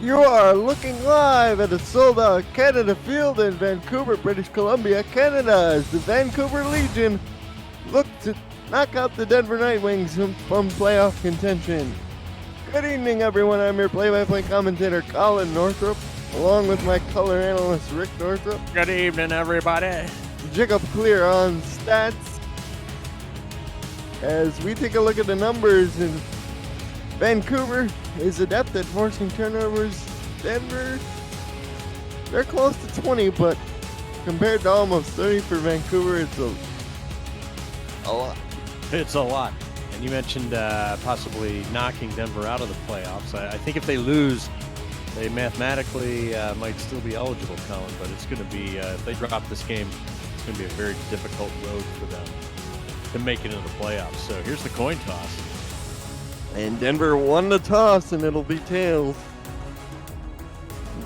You are looking live at a sold-out Canada Field in Vancouver, British Columbia, Canada, as the Vancouver Legion look to knock out the Denver Night Wings from playoff contention. Good evening, everyone. I'm your play-by-play commentator, Colin Northrup, along with my color analyst, Rick Northrup. Good evening, everybody. Jacob Clear on stats. As we take a look at the numbers, in Vancouver is adept at forcing turnovers. Denver, they're close to 20, but compared to almost 30 for Vancouver, it's a lot. It's a lot. And you mentioned possibly knocking Denver out of the playoffs. I think if they lose, they mathematically might still be eligible, Colin, but it's going to be, if they drop this game, it's going to be a very difficult road for them to make it into the playoffs. So here's the coin toss. And Denver won the toss, and it'll be tails.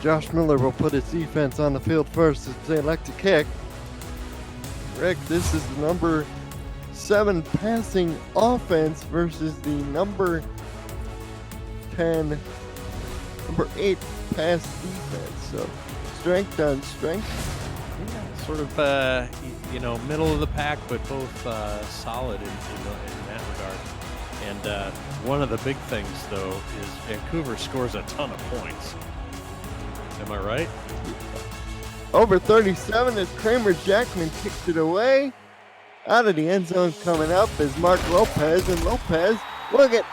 Josh Miller will put his defense on the field first as they elect to kick. Rick, this is the number 7 passing offense versus the number 8 pass defense. So strength on strength. Yeah, sort of, middle of the pack, but both solid in that regard. And one of the big things, though, is Vancouver scores a ton of points. Am I right? Over 37 as Kramer Jackman kicked it away. Out of the end zone coming up is Mark Lopez, and Lopez will get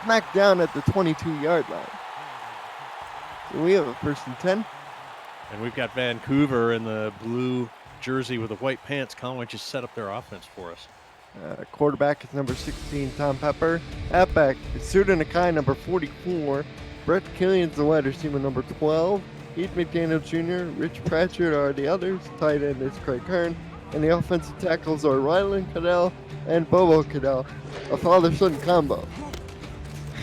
smacked down at the 22-yard line. So we have a 1st and 10. And we've got Vancouver in the blue jersey with the white pants. Colin, why don't you set up their offense for us? Quarterback is number 16, Tom Pepper. Halfback is Suda Nakai, number 44. Brett Killian's the wide receiver, number 12. Heath McDaniel Jr., Rich Pratchett are the others. Tight end is Craig Hearn. And the offensive tackles are Rylan Cadell and Bobo Cadell, a father-son combo.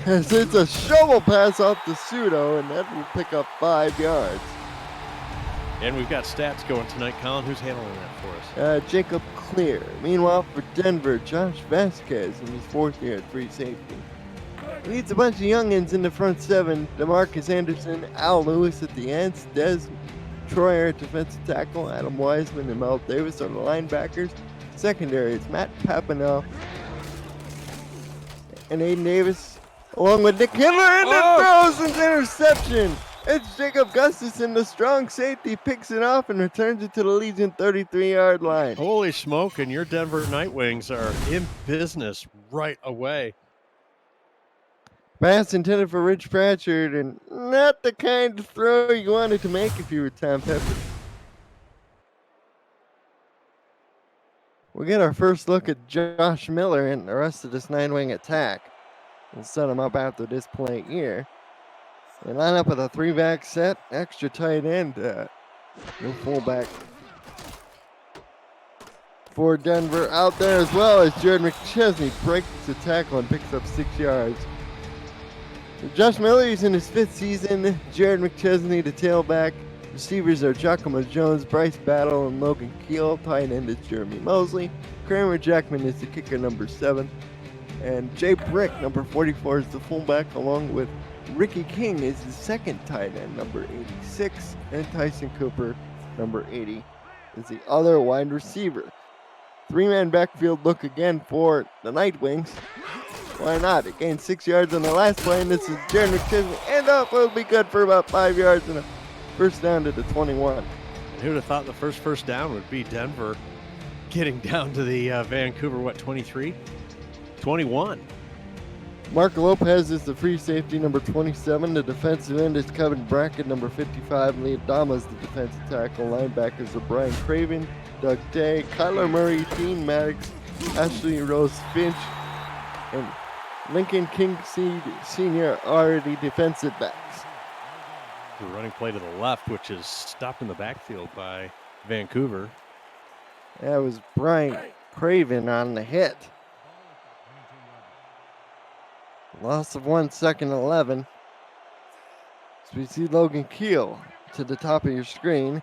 As it's a shovel pass off to Sudo, and that will pick up 5 yards. And we've got stats going tonight. Colin, who's handling that for us? Jacob Clear. Meanwhile, for Denver, Josh Vasquez in his 4th year at free safety. Leads a bunch of youngins in the front 7. DeMarcus Anderson, Al Lewis at the ends, Des Troyer at defensive tackle, Adam Wiseman and Mel Davis are the linebackers. Secondary is Matt Papino and Aiden Davis, along with Nick Hitler, and it throws an interception. It's Jacob Gustafson, the strong safety, picks it off and returns it to the Legion 33-yard line. Holy smoke, and your Denver Night Wings are in business right away. Pass intended for Rich Pratchett, and not the kind of throw you wanted to make if you were Tom Pepper. We'll get our first look at Josh Miller and the rest of this 9-wing attack. We'll set him up after this play here. They line up with a 3-back set, extra tight end, no fullback for Denver out there as well as Jared McChesney breaks the tackle and picks up 6 yards. So Josh Miller is in his 5th season. Jared McChesney, the tailback. Receivers are Giacomo Jones, Bryce Battle, and Logan Keel. Tight end is Jeremy Mosley. Kramer Jackman is the kicker, number 7. And Jay Brick, number 44, is the fullback, along with Ricky King is the 2nd tight end, number 86. And Tyson Cooper, number 80, is the other wide receiver. 3-man backfield look again for the Night Wings. Why not? It gained 6 yards on the last play, and this is Jared McChesney. And up will be good for about 5 yards and a first down to the 21. And who would have thought the first down would be Denver getting down to the Vancouver, 23? 21. Mark Lopez is the free safety, number 27. The defensive end is Kevin Brackett, number 55. Lee Adama is the defensive tackle. Linebackers are Brian Craven, Doug Day, Kyler Murray, Dean Maddox, Ashley Rose Finch, and Lincoln Kinseed Sr. are the defensive backs. The running play to the left, which is stopped in the backfield by Vancouver. That was Brian Craven on the hit. Loss of 1 second, 11. So we see Logan Keel to the top of your screen.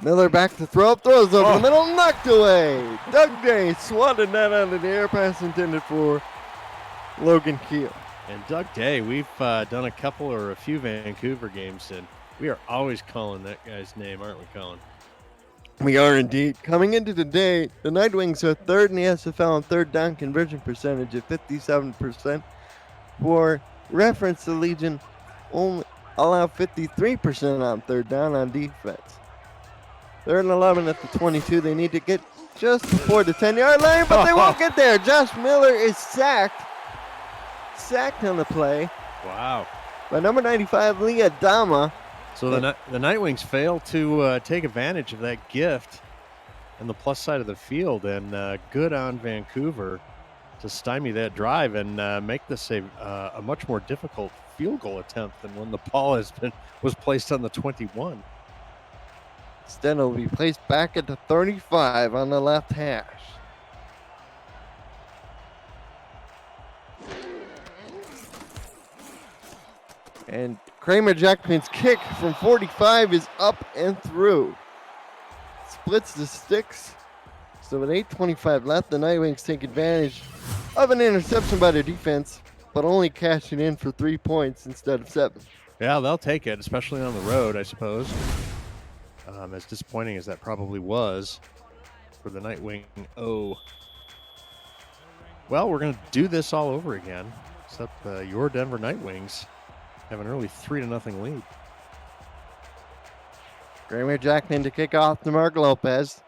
Miller back to throw, throws over the middle, knocked away. Doug Day swatted that out of the air, pass intended for Logan Keel. And Doug Day, we've done a couple or a few Vancouver games, and we are always calling that guy's name, aren't we, Colin? We are indeed. Coming into today, the Night Wings are third in the SFL in third down conversion percentage at 57%. For reference, the Legion only allow 53% on third down on defense. Third and 11 at the 22. They need to get just before the 10-yard line, but they won't get there. Josh Miller is sacked. Sacked on the play. Wow. By number 95, Lee Adama. So the Night Wings failed to take advantage of that gift on the plus side of the field, and good on Vancouver to stymie that drive and make this a much more difficult field goal attempt than when the ball was placed on the 21. Instead, it'll be placed back at the 35 on the left hash. And Kramer Jackman's kick from 45 is up and through. Splits the sticks. So with 8:25 left, the Night Wings take advantage of an interception by their defense, but only cashing in for 3 points instead of 7. Yeah, they'll take it, especially on the road, I suppose. As disappointing as that probably was for the Nightwing O. Well, we're going to do this all over again, except your Denver Nightwings have an early 3-0 lead. Kramer Jackman to kick off to Mark Lopez.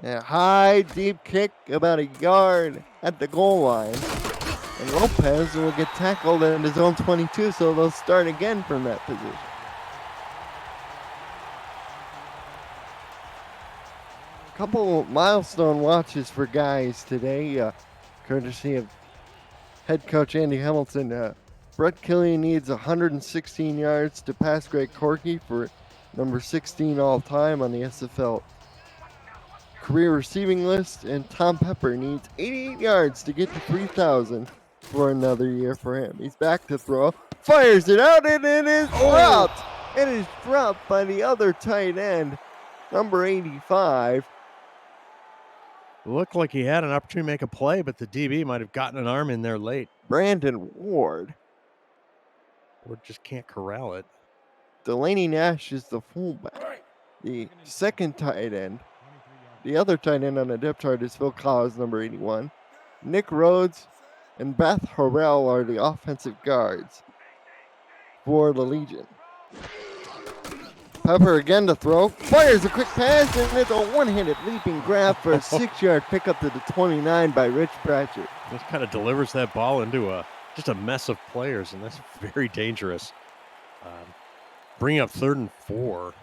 A high, deep kick about a yard at the goal line. And Lopez will get tackled at his own 22, so they'll start again from that position. Couple milestone watches for guys today, courtesy of head coach Andy Hamilton. Brett Killian needs 116 yards to pass Greg Corky for number 16 all-time on the SFL career receiving list, and Tom Pepper needs 88 yards to get to 3,000 for another year for him. He's back to throw, fires it out, and it is dropped. It is dropped by the other tight end, number 85. Looked like he had an opportunity to make a play, but the DB might have gotten an arm in there late. Brandon Ward. Ward just can't corral it. Delaney Nash is the fullback. The second tight end. The other tight end on the depth chart is Phil Collins, number 81. Nick Rhodes and Beth Harrell are the offensive guards for the Legion. Pepper again to throw. Fires a quick pass, and it's a one-handed leaping grab for a 6-yard pickup to the 29 by Rich Pratchett. Just kind of delivers that ball into just a mess of players, and that's very dangerous. Bring up 3rd and 4.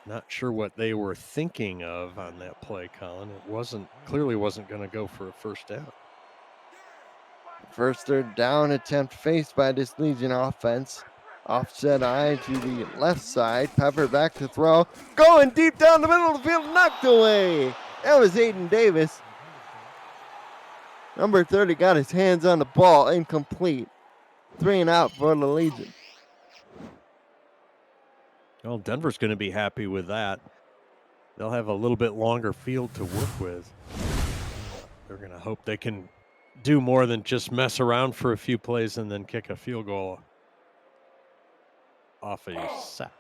Not sure what they were thinking of on that play, Colin. It clearly wasn't going to go for a first down. First third down attempt faced by this Legion offense. Offset eye to the left side. Pepper back to throw. Going deep down the middle of the field. Knocked away. That was Aiden Davis. Number 30 got his hands on the ball. Incomplete. 3 and out for the Legion. Well, Denver's going to be happy with that. They'll have a little bit longer field to work with. They're going to hope they can do more than just mess around for a few plays and then kick a field goal off a sack.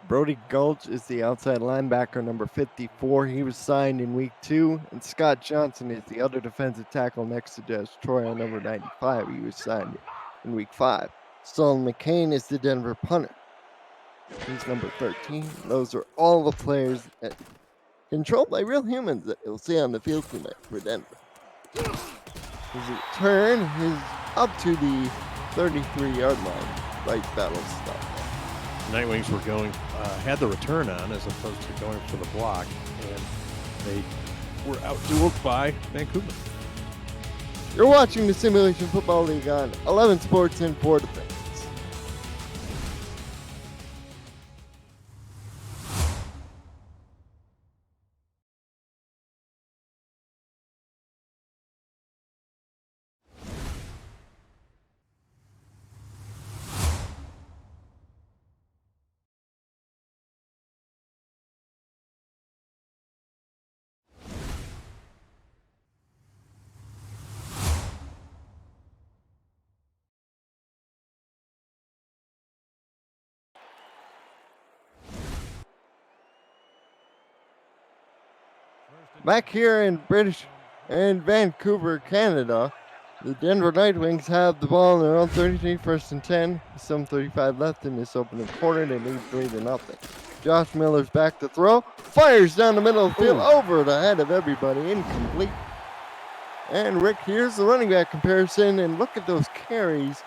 Brody Gulch is the outside linebacker, number 54. He was signed in week 2. And Scott Johnson is the other defensive tackle next to Des Troy on number 95. He was signed in week 5. Sullivan McCain is the Denver punter. He's number 13. Those are all the players controlled by real humans that you'll see on the field tonight for Denver. His return is up to the 33-yard line. Right battle stop. Nightwings were had the return on as opposed to going for the block, and they were outdueled by Vancouver. You're watching the Simulation Football League on 11 Sports and 4 Defense. Back here in Vancouver, Canada, the Denver Night Wings have the ball in their own 33, 1st and 10. Some 35 left in this opening quarter. They lead 3-0. Josh Miller's back to throw. Fires down the middle of the field over the head of everybody. Incomplete. And Rick, here's the running back comparison. And look at those carries.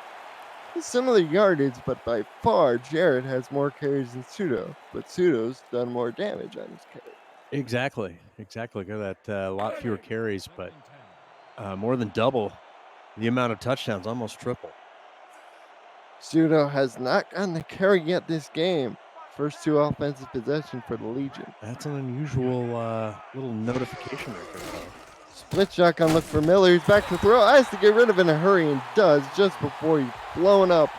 Similar yardage, but by far, Jarrett has more carries than Sudo. But Sudo's done more damage on his carry. Exactly. Got that a lot fewer carries, but more than double the amount of touchdowns, almost triple. Sudo has not gotten the carry yet this game. First 2 offensive possessions for the Legion. That's an unusual little notification right there. Split shotgun look for Miller. He's back to throw. Has to get rid of it in a hurry and does just before he's blown up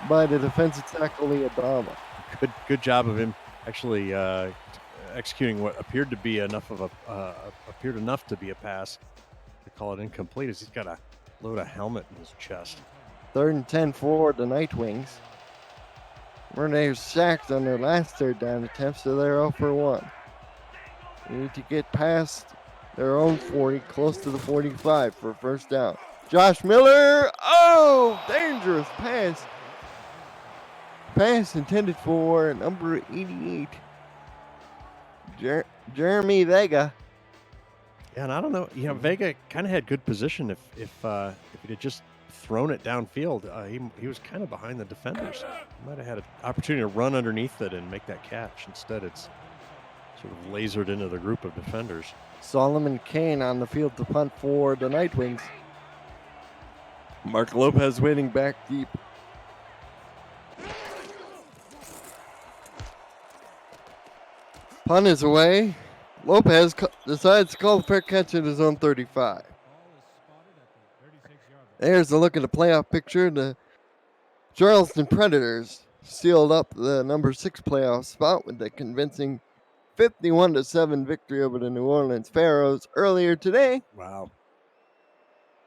by the defensive tackle Adama. Good job of him actually executing what appeared to be enough to be a pass. To call it incomplete as he's got a load of helmet in his chest. 3rd and 10 for the Night Wings. Murnay's sacked on their last 3rd down attempt, so they're 0 for 1. They need to get past their own 40, close to the 45 for a 1st down. Josh Miller, dangerous pass. Pass intended for number 88, Jeremy Vega. Yeah, and I don't know. Vega kind of had good position if he had just thrown it downfield. He was kind of behind the defenders. He might have had an opportunity to run underneath it and make that catch. Instead, it's sort of lasered into the group of defenders. Solomon Kane on the field to punt for the Night Wings. Mark Lopez waiting back deep. Punt is away. Lopez decides to call the fair catch at his own 35. There's a look at the playoff picture. The Charleston Predators sealed up the number 6 playoff spot with a convincing 51-7 victory over the New Orleans Pharaohs earlier today. Wow.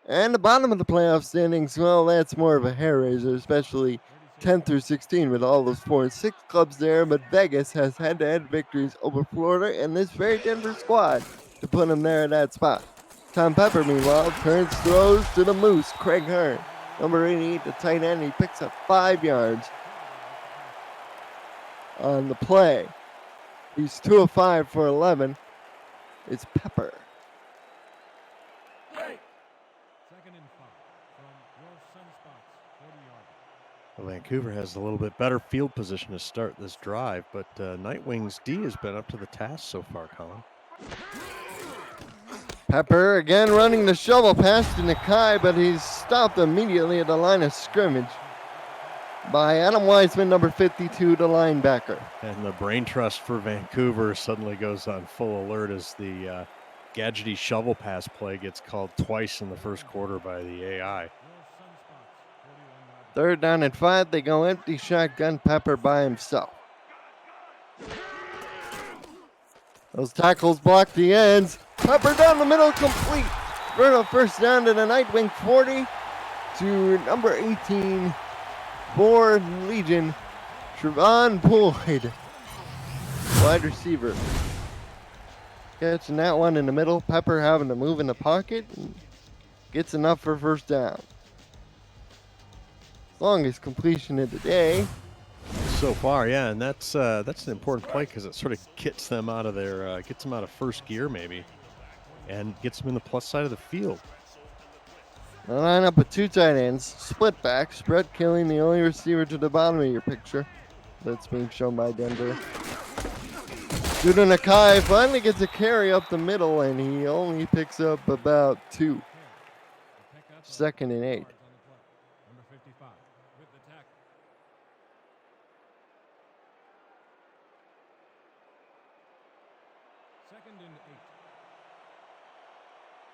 And the bottom of the playoff standings, well, that's more of a hair raiser, especially 10 through 16 with all those 4 and 6 clubs there. But Vegas has head-to-head victories over Florida and this very Denver squad to put them there at that spot. Tom Pepper, meanwhile, turns, throws to the Moose, Craig Hearn. Number 88, the tight end, he picks up 5 yards on the play. He's 2 of 5 for 11. It's Pepper. Well, Vancouver has a little bit better field position to start this drive, but Night Wings D has been up to the task so far, Colin. Pepper again running the shovel pass to Nakai, but he's stopped immediately at the line of scrimmage by Adam Wiseman, number 52, the linebacker. And the brain trust for Vancouver suddenly goes on full alert as the gadgety shovel pass play gets called twice in the first quarter by the AI. 3rd down and 5, they go empty shotgun, Pepper by himself. Those tackles block the ends. Pepper down the middle, complete. For the 1st down to the Night Wing 40 to number 18 for Legion, Trevon Boyd, wide receiver. Catching that one in the middle. Pepper having to move in the pocket. And gets enough for 1st down. Longest completion of the day so far, yeah, and that's an important play because it sort of gets them out of their gets them out of first gear maybe, and gets them in the plus side of the field. The lineup with 2 tight ends, split backs. Brett Killing, the only receiver to the bottom of your picture. That's being shown by Denver. Judah Nakai finally gets a carry up the middle, and he only picks up about 2. 2nd and 8.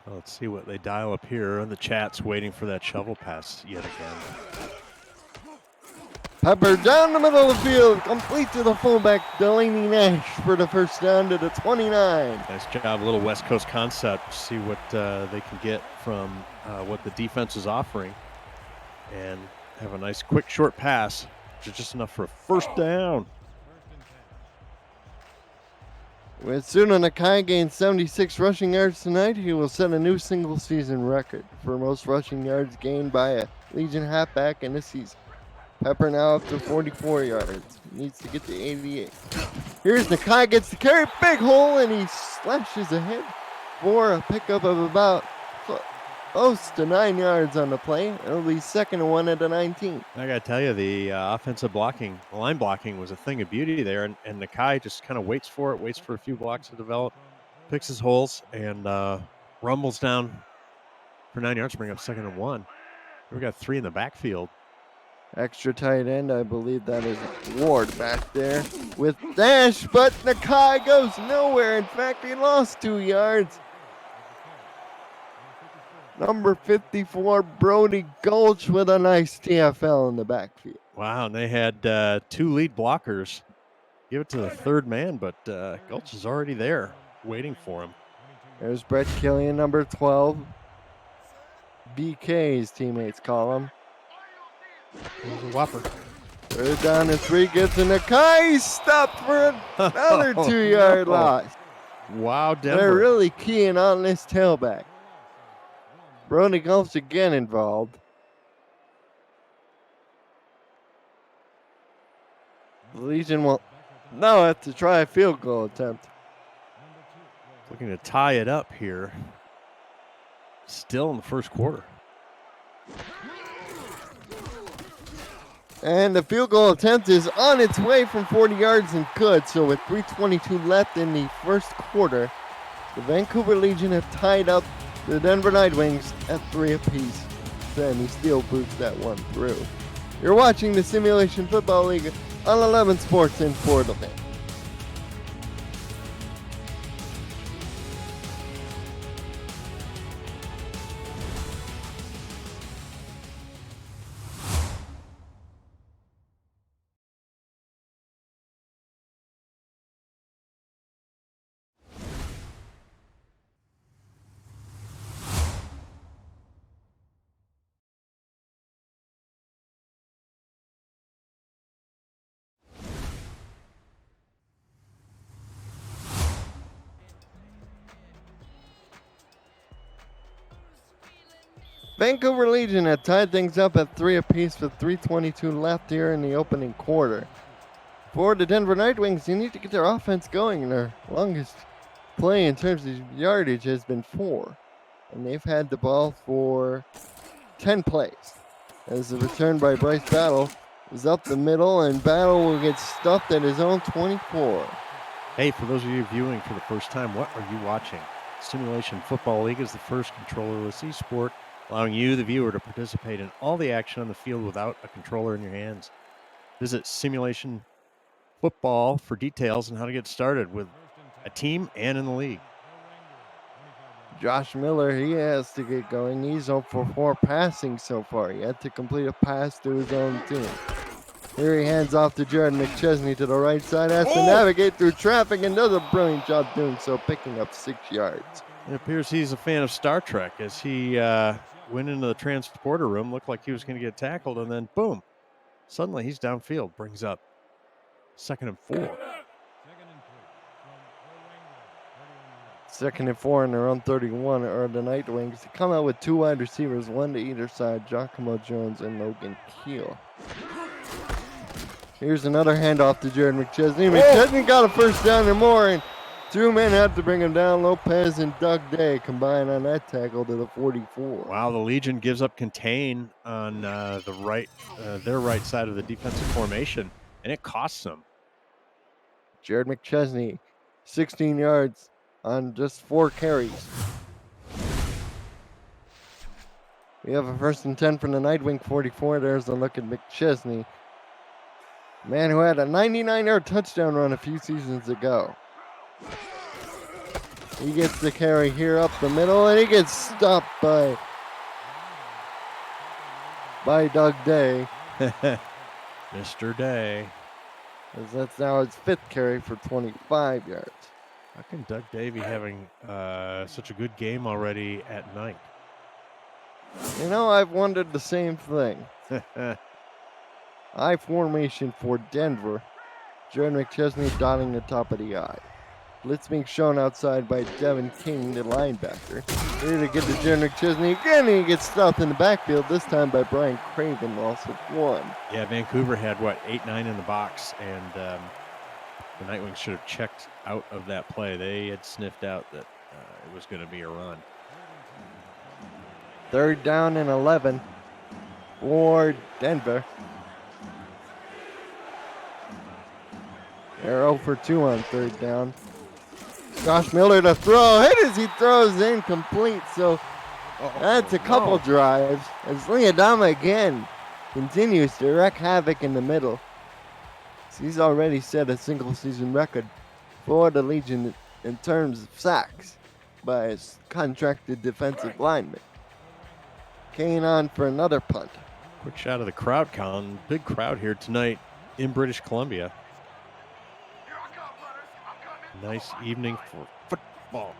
Well, let's see what they dial up here. The chat's waiting for that shovel pass yet again. Pepper down the middle of the field, complete to the fullback, Delaney Nash for the 1st down to the 29. Nice job, a little West Coast concept. See what they can get from what the defense is offering. And have a nice quick short pass, which is just enough for a 1st down. With Suno Nakai gained 76 rushing yards tonight, he will set a new single-season record for most rushing yards gained by a Legion halfback in a season. Pepper now up to 44 yards. Needs to get to 88. Here's Nakai, gets the carry, big hole, and he slashes ahead for a pickup of about close to 9 yards on the play. It'll be 2nd and 1 at the 19. I got to tell you, the offensive blocking, the line blocking was a thing of beauty there. And Nakai just kind of waits for it, waits for a few blocks to develop, picks his holes, and rumbles down for 9 yards to bring up 2nd and 1. We got 3 in the backfield. Extra tight end, I believe that is Ward back there with dash, but Nakai goes nowhere. In fact, he lost 2 yards. Number 54, Brody Gulch with a nice TFL in the backfield. Wow, and they had 2 lead blockers. Give it to the third man, but Gulch is already there waiting for him. There's Brett Killian, number 12. BK's teammates call him. There's a whopper. 3rd down and 3, gets to Nakai. Stopped for another 2-yard loss. Wow, Denver. They're really keying on this tailback. Brody Gulch again involved. The Legion will now have to try a field goal attempt. Looking to tie it up here. Still in the first quarter. And the field goal attempt is on its way from 40 yards and good. So with 3:22 left in the first quarter, the Vancouver Legion have tied up the Denver Nightwings at 3 apiece. Sammy Steele boots that one through. You're watching the Simulation Football League on 11 Sports in Portland. Vancouver Legion had tied things up at 3 apiece with 3:22 left here in the opening quarter. For the Denver Nightwings, you need to get their offense going. Their longest play in terms of yardage has been 4. And they've had the ball for 10 plays. As the return by Bryce Battle is up the middle, and Battle will get stuffed at his own 24. Hey, for those of you viewing for the first time, what are you watching? Simulation Football League is the first controllerless esport, allowing you, the viewer, to participate in all the action on the field without a controller in your hands. Visit Simulation Football for details on how to get started with a team and in the league. Josh Miller, he has to get going. He's 0 for 4 passing so far. He had to complete a pass to his own team. Here he hands off to Jared McChesney to the right side. Has to navigate through traffic and does a brilliant job doing so, picking up 6 yards. It appears he's a fan of Star Trek as he went into the transporter room, looked like he was going to get tackled, and then boom, suddenly he's downfield, brings up 2nd and 4. 2nd and 4 in their own 31 are the Nightwings. They come out with 2 wide receivers, 1 to either side, Giacomo Jones and Logan Keel. Here's another handoff to Jared McChesney. McChesney got a first down or more, and 2 men had to bring him down. Lopez and Doug Day combine on that tackle to the 44. Wow, the Legion gives up contain on the right, their right side of the defensive formation, and it costs them. Jared McChesney, 16 yards on just 4 carries. We have a 1st and 10 from the Nightwing 44. There's a look at McChesney. Man who had a 99-yard touchdown run a few seasons ago. He gets the carry here up the middle, and he gets stopped by Doug Day. Mr. Day. As that's now his 5th carry for 25 yards. How can Doug Day be having such a good game already at night? You know, I've wondered the same thing. I formation for Denver. Jared McChesney dotting the top of the I. Blitz being shown outside by Devin King, the linebacker. Here to get to Jared McChesney again. He gets stopped in the backfield, this time by Brian Craven, loss of 1. Yeah, Vancouver had, 8-9 in the box, and the Nightwings should have checked out of that play. They had sniffed out that it was going to be a run. 3rd down and 11 for Denver. They're 0 for 2 on 3rd down. Josh Miller to throw. Hit as he throws incomplete. So that's a couple drives. As Liadama again continues to wreak havoc in the middle. So he's already set a single season record for the Legion in terms of sacks by his contracted defensive lineman. Kane on for another punt. Quick shot of the crowd count. Big crowd here tonight in British Columbia. Nice evening for football.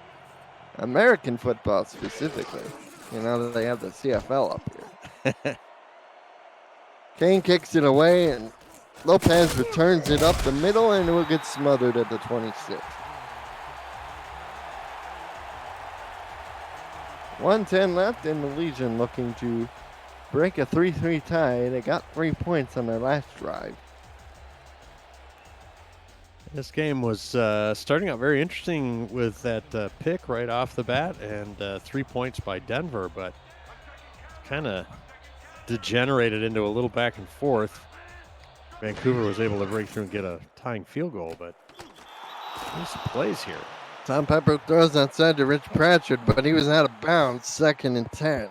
American football specifically. You know, they have the CFL up here. Kane kicks it away, and Lopez returns it up the middle, and it will get smothered at the 26. 1:10 left, and the Legion looking to break a 3-3 tie. They got 3 points on their last drive. This game was starting out very interesting with that pick right off the bat and 3 points by Denver, but kind of degenerated into a little back and forth. Vancouver was able to break through and get a tying field goal, but there's some plays here. Tom Pepper throws outside to Rich Pratchett, but he was out of bounds, 2nd and 10.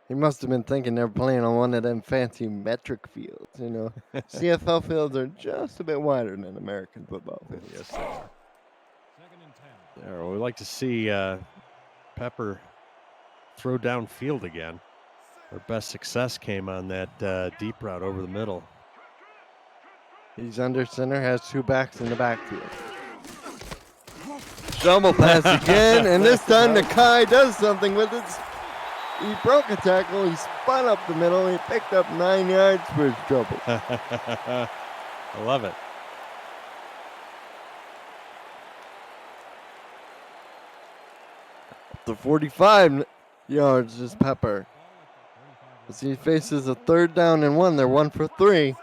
He must have been thinking they were playing on one of them fancy metric fields, you know. CFL fields are just a bit wider than American football fields. Yes, they are. There, we'd like to see Pepper throw downfield again. Our best success came on that deep route over the middle. He's under center, has 2 backs in the backfield. Double pass again, and this time Nakai does something with it. He broke a tackle, he spun up the middle, he picked up 9 yards for his trouble. I love it. The 45 yards is Pepper. As he faces a 3rd down and 1, they're 1 for 3.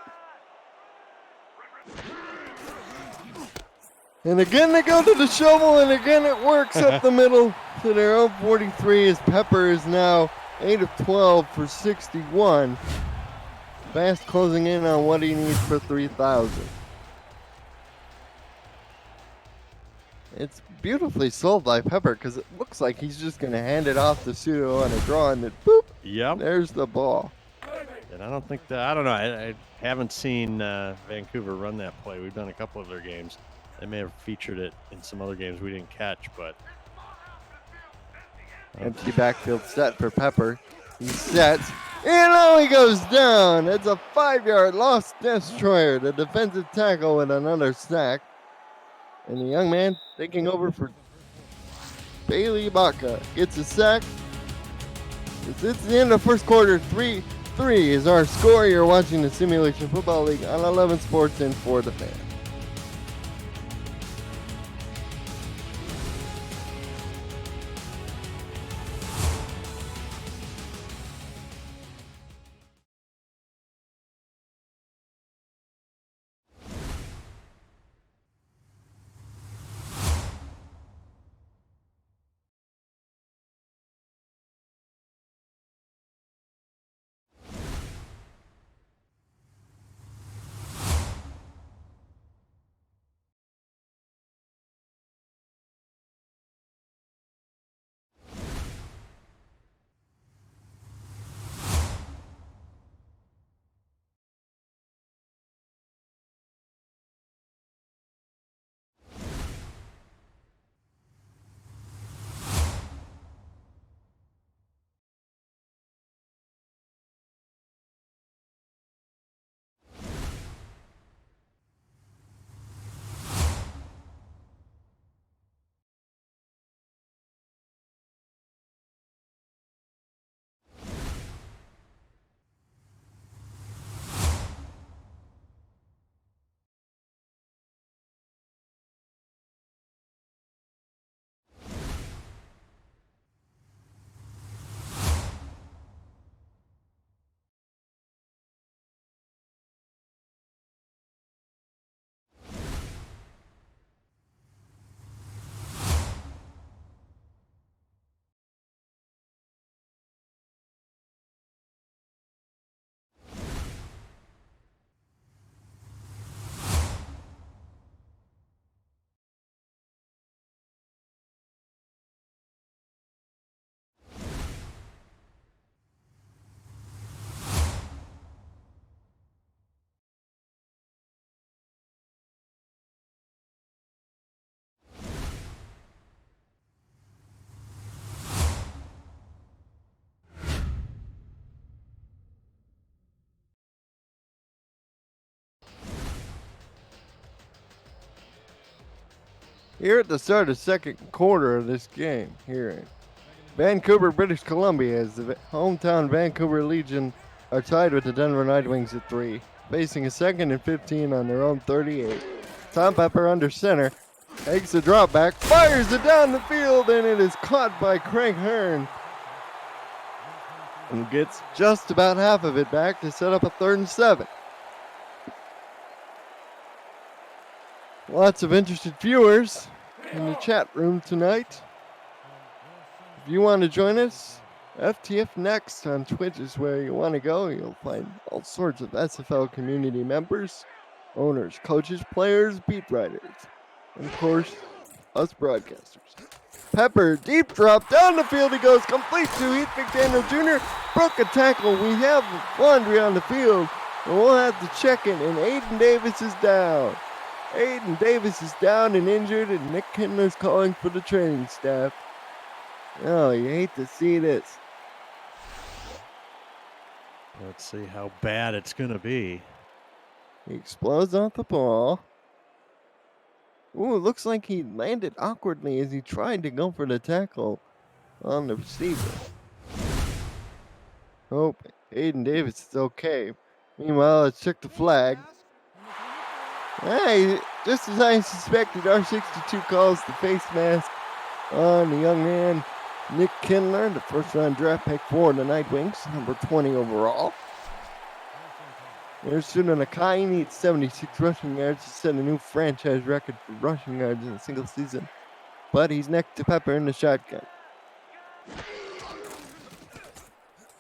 And again they go to the shovel, and again it works up the middle to their own 43 as Pepper is now 8 of 12 for 61. Fast closing in on what he needs for 3,000. It's beautifully sold by Pepper because it looks like he's just going to hand it off to Pseudo on a draw, and then boop, yep, there's the ball. And I don't think that, I don't know, I haven't seen Vancouver run that play. We've done a couple of their games. They may have featured it in some other games we didn't catch, but. Empty backfield set for Pepper. He sets, and now he goes down. It's a 5-yard loss destroyer. The defensive tackle with another sack. And the young man taking over for Bailey Baca gets a sack. It's the end of first quarter. 3-3 is our score. You're watching the Simulation Football League on 11 Sports and for the Fan. Here at the start of the second quarter of this game, here in Vancouver, British Columbia, as the hometown Vancouver Legion are tied with the Denver Night Wings at 3, facing a 2nd and 15 on their own 38. Tom Pepper under center, takes the drop back, fires it down the field, and it is caught by Craig Hearn. And gets just about half of it back to set up a 3rd and 7. Lots of interested viewers in the chat room tonight. If you want to join us, FTF Next on Twitch is where you want to go. You'll find all sorts of SFL community members, owners, coaches, players, beat writers, and of course, us broadcasters. Pepper, deep drop, down the field he goes, complete to Heath McDaniel Jr. Broke a tackle. We have laundry on the field, and we'll have to check it, and Aiden Davis is down. Aiden Davis is down and injured, and Nick Kindler's calling for the training staff. Oh, you hate to see this. Let's see how bad it's going to be. He explodes off the ball. Ooh, it looks like he landed awkwardly as he tried to go for the tackle on the receiver. Hope Aiden Davis is okay. Meanwhile, let's check the flag. Hey, just as I suspected, R62 calls the face mask on the young man, Nick Kindler, the first-round draft pick for the Night Wings, number 20 overall. There's Suna Nakai, needs 76 rushing yards to set a new franchise record for rushing yards in a single season. But he's next to Pepper in the shotgun.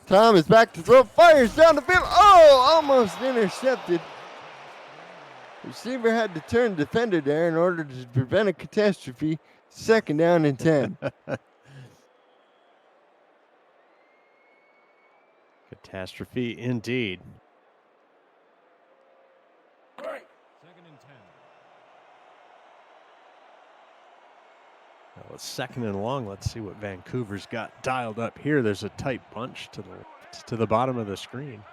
Tom is back to throw, fires down the field. Oh, almost intercepted. Receiver had to turn defender there in order to prevent a catastrophe. 2nd down and 10. Catastrophe indeed. 2nd and 10. Well, it's 2nd and long. Let's see what Vancouver's got dialed up here. There's a tight bunch to the bottom of the screen.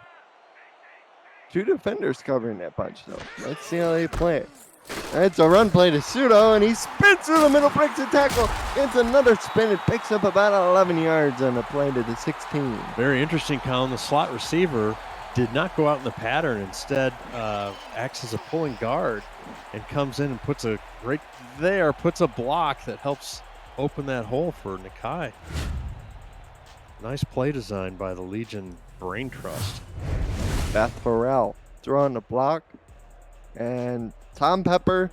2 defenders covering that bunch, though. Let's see how they play it. It's a run play to Sudo, and he spins through the middle, breaks a tackle, gets another spin, and picks up about 11 yards on the play to the 16. Very interesting, Colin. The slot receiver did not go out in the pattern. Instead, acts as a pulling guard and comes in and puts a block that helps open that hole for Nakai. Nice play design by the Legion Brain Trust. Beth Farrell throwing the block, and Tom Pepper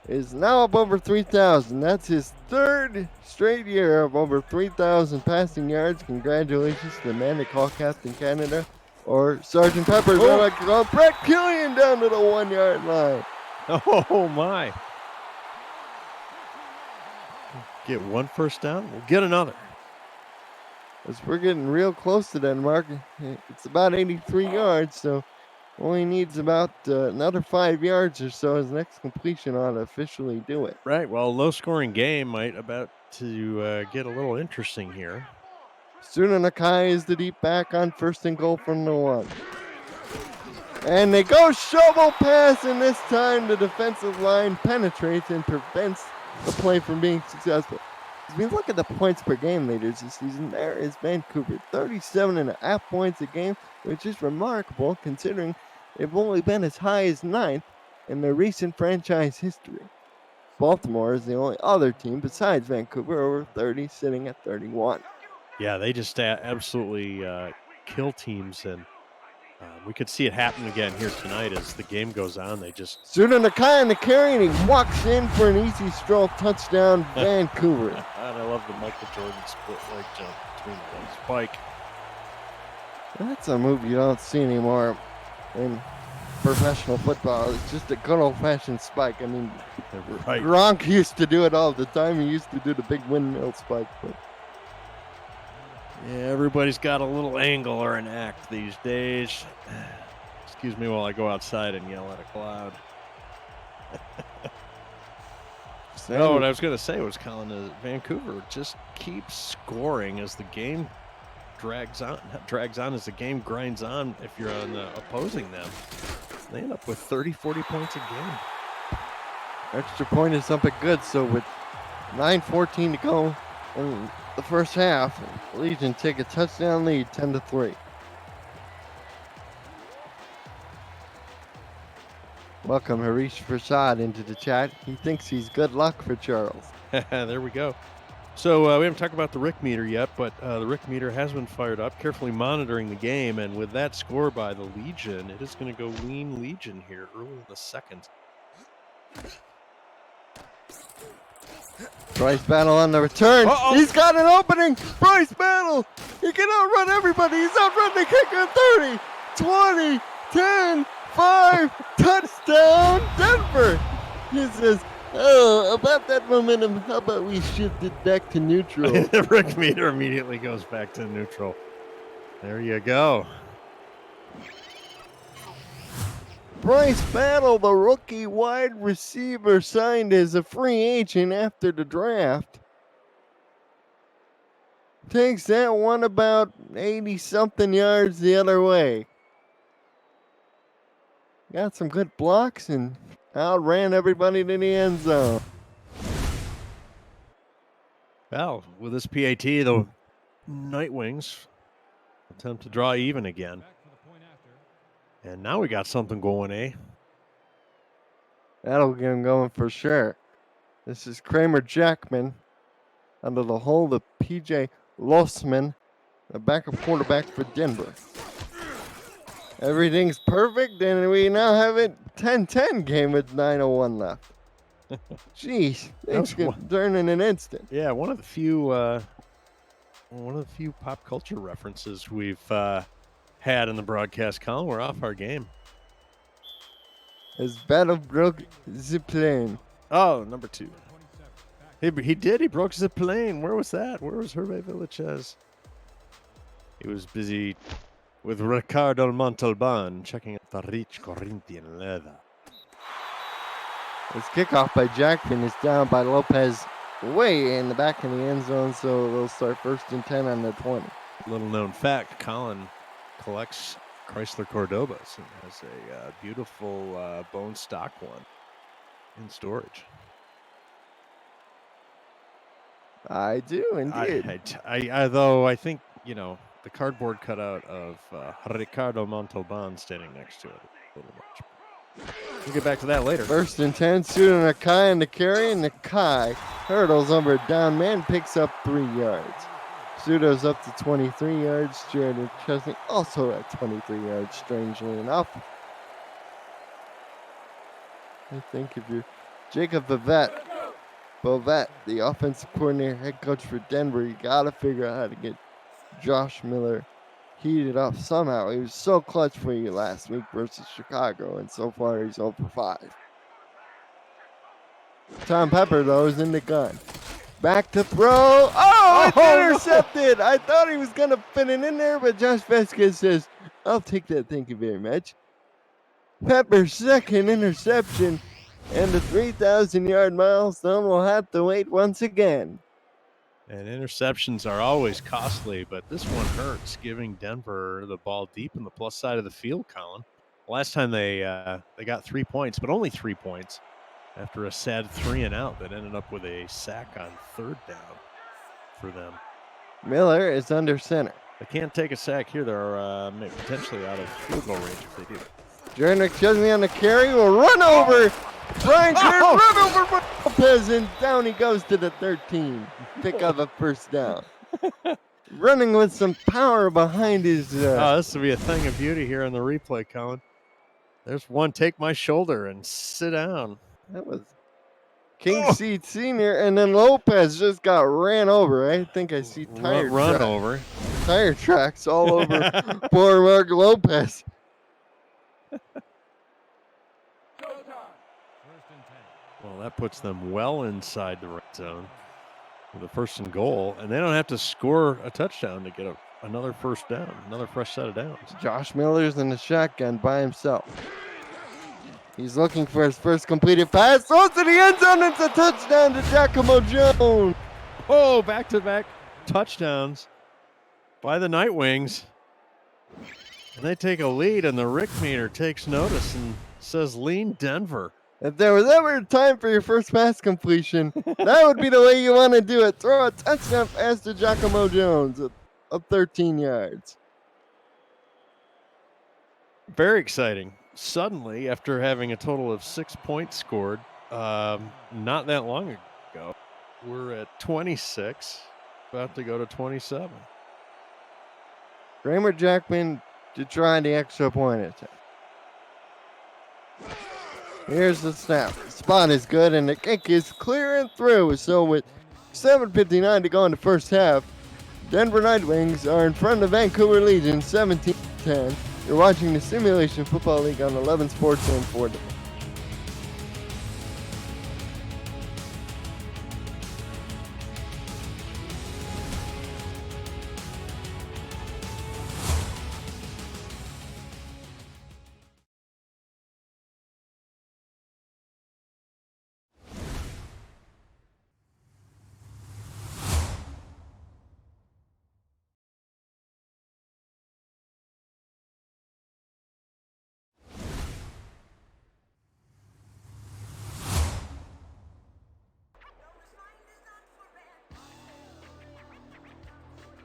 is now up over 3,000. That's his 3rd straight year of over 3,000 passing yards. Congratulations to the man they call Captain Canada, or Sergeant Pepper, as I like to call Brett Killian, down to the 1-yard line. Oh my. Get 1 first down, we'll get another. As we're getting real close to that mark. It's about 83 yards, so only needs about another 5 yards or so. His next completion ought to officially do it. Right, well, low-scoring game might about to get a little interesting here. Suna Nakai is the deep back on 1st and goal from the 1. And they go shovel pass, and this time the defensive line penetrates and prevents the play from being successful. As we look at the points per game leaders this season, there is Vancouver, 37.5 points a game, which is remarkable considering they've only been as high as 9th in their recent franchise history. Baltimore is the only other team besides Vancouver over 30, sitting at 31. Yeah, they just absolutely kill teams, and we could see it happen again here tonight as the game goes on. They just... Suna Nakai on the carry, and he walks in for an easy stroll touchdown, Vancouver. And I love the Michael Jordan split leg jump between the spike. That's a move you don't see anymore in professional football. It's just a good old-fashioned spike. I mean, right. Gronk used to do it all the time. He used to do the big windmill spike. But yeah, everybody's got a little angle or an act these days. Excuse me while I go outside and yell at a cloud. No, what I was going to say was, Colin, Vancouver just keeps scoring as the game drags on as the game grinds on. If you're on opposing them, they end up with 30, 40 points a game. Extra point is up and good, so with 9:14 to go in the first half, Legion take a touchdown lead, 10-3. Welcome Harish Prasad into the chat. He thinks he's good luck for Charles. There we go. So we haven't talked about the Rick meter yet, but the Rick meter has been fired up, carefully monitoring the game, and with that score by the Legion, it is going to go lean Legion here early in the second. Bryce Battle on the return. Uh-oh. He's got an opening. Bryce Battle. He can outrun everybody. He's outrun the kicker. 30, 20, 10, 5. Touchdown, Denver. He says, oh, about that momentum, how about we shift it back to neutral? The Rick meter immediately goes back to neutral. There you go. Bryce Battle, the rookie wide receiver, signed as a free agent after the draft. Takes that one about 80-something yards the other way. Got some good blocks and outran everybody to the end zone. Well, with this PAT, the Night Wings attempt to draw even again. And now we got something going, eh? That'll get him going for sure. This is Kramer Jackman under the hold of PJ Losman, the backup quarterback for Denver. Everything's perfect, and we now have it 10-10 game with 9:01 left. Jeez, things could turn in an instant. Yeah, one of the few pop culture references we've had in the broadcast column. We're off our game. His battle broke the plane. Oh, number 2. He did. He broke the plane. Where was that? Where was Hervé Villachez? He was busy with Ricardo Montalban checking out the rich Corinthian leather. This kickoff by Jackman is down by Lopez way in the back of the end zone, so they'll start 1st and 10 on their 20. Little known fact, Colin collects Chrysler Cordobas and has a beautiful bone stock one in storage. I do indeed. Though I think, the cardboard cutout of Ricardo Montalban standing next to it a little much. We'll get back to that later. 1st and 10, Suda Nakai on the carry, and Nakai hurdles over a down man, picks up 3 yards. Sudo's up to 23 yards. Jared McChesney also at 23 yards, strangely enough. I think if you're Jacob Bovett, the offensive coordinator, head coach for Denver, you got to figure out how to get Josh Miller heated up somehow. He was so clutch for you last week versus Chicago, and so far he's 0 for 5. Tom Pepper, though, is in the gun. Back to throw. Oh, it's intercepted. No. I thought he was going to fit it in there, but Josh Vasquez says, I'll take that. Thank you very much. Pepper's second interception, and the 3,000-yard milestone will have to wait once again. And interceptions are always costly, but this one hurts, giving Denver the ball deep in the plus side of the field, Colin. Last time they got 3 points, but only 3 points after a sad 3-and-out that ended up with a sack on 3rd down for them. Miller is under center. They can't take a sack here. They're potentially out of field goal range if they do. Jared McChesney on the carry will run over. Brian Kerr run over Lopez, and down he goes to the 13. Pick up a 1st down. Running with some power behind his... this will be a thing of beauty here on the replay, Colin. There's one, take my shoulder and sit down. That was King Seed Sr., and then Lopez just got ran over. I think I see tire tracks all over poor Mark Lopez. Well, that puts them well inside the red zone with a 1st and goal, and they don't have to score a touchdown to get another 1st down, another fresh set of downs. Josh Miller's in the shotgun by himself. He's looking for his first completed pass. Throws to the end zone. It's a touchdown to Giacomo Jones. Oh, back-to-back touchdowns by the Night Wings. And they take a lead, and the Rick meter takes notice and says, lean Denver. If there was ever a time for your first pass completion, that would be the way you want to do it. Throw a touchdown pass to Giacomo Jones up 13 yards. Very exciting. Suddenly, after having a total of 6 points scored, not that long ago, we're at 26, about to go to 27. Kramer Jackman to try the extra point attack. Here's the snap. The spot is good, and the kick is clear and through. So with 7:59 to go in the first half, Denver Night Wings are in front of Vancouver Legion 17-10. You're watching the Simulation Football League on 11 Sports and 4.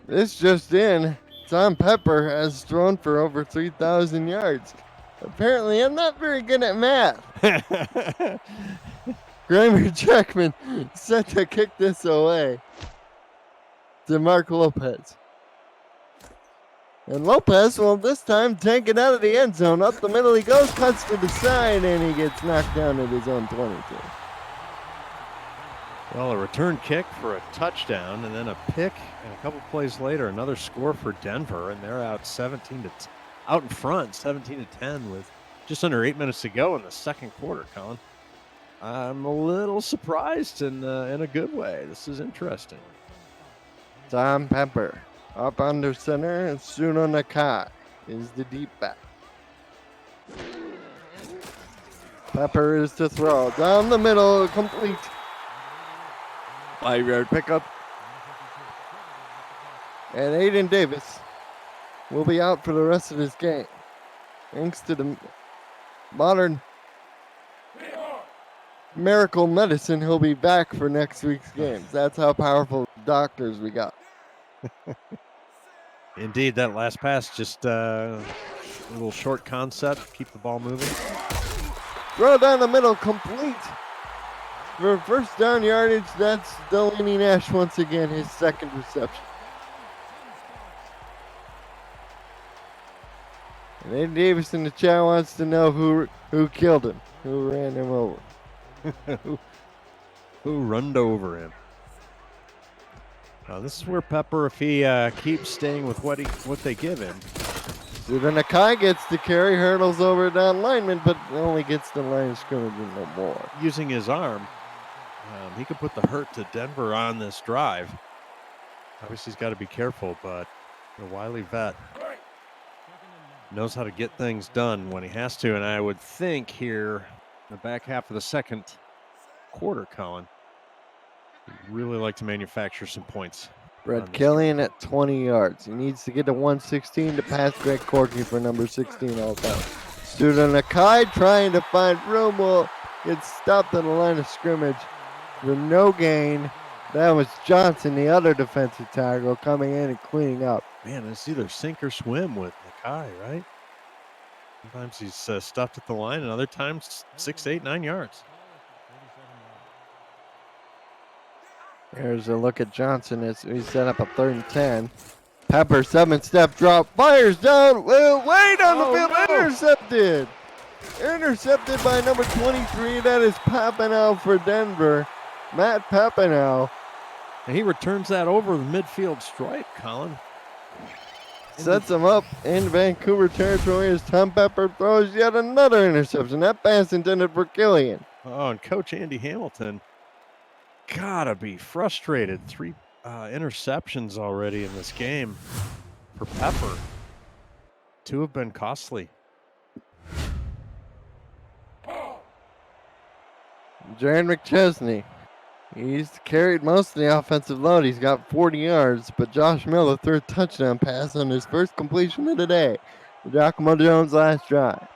This just in, Tom Pepper has thrown for over 3,000 yards. Apparently, I'm not very good at math. Kramer Jackman set to kick this away to Mark Lopez. And Lopez will this time take it out of the end zone. Up the middle he goes, cuts to the side, and he gets knocked down at his own 22. Well, a return kick for a touchdown, and then a pick, and a couple plays later, another score for Denver, and they're out out in front, 17-10, with just under 8 minutes to go in the second quarter. Colin, I'm a little surprised in a good way. This is interesting. Tom Pepper up under center, and Suno Nakai is the deep back. Pepper is to throw down the middle, complete. 5-yard pickup. And Aiden Davis will be out for the rest of this game. Thanks to the modern miracle medicine, he'll be back for next week's games. That's how powerful doctors we got. Indeed, that last pass, just a little short concept, keep the ball moving. Throw down the middle, complete. For first down yardage, that's Delaney Nash once again, his second reception. And Aiden Davis in the chat wants to know who killed him, who ran him over. who runned over him. This is where Pepper, if he keeps staying with what they give him. So then Nakai gets the carry, hurdles over down lineman, but only gets the line of scrimmage and no more. Using his arm, he could put the hurt to Denver on this drive. Obviously, he's got to be careful, but the wily vet knows how to get things done when he has to, and I would think here in the back half of the second quarter, Colin, he'd really like to manufacture some points. Brett Killian at 20 yards. He needs to get to 116 to pass Greg Corky for number 16 all time. Student Nakai trying to find room will get stopped on the line of scrimmage for no gain. That was Johnson, the other defensive tackle, coming in and cleaning up. Man, it's either sink or swim with Nakai, right? Sometimes he's stuffed at the line, and other times 6, 8, 9 yards. There's a look at Johnson as he set up a 3rd and 10. Pepper, 7-step drop, fires down, way down the field, no. Intercepted. Intercepted by number 23, that is Papanow for Denver. Matt Papanow. And he returns that over the midfield stripe, Colin. Sets him up in Vancouver territory as Tom Pepper throws yet another interception. That pass intended for Killian. Oh, and Coach Andy Hamilton gotta be frustrated. 3 interceptions already in this game for Pepper. 2 have been costly. Jaron McChesney. He's carried most of the offensive load. He's got 40 yards, but Josh Miller threw a touchdown pass on his first completion of the day. Giacomo Jones' last drive.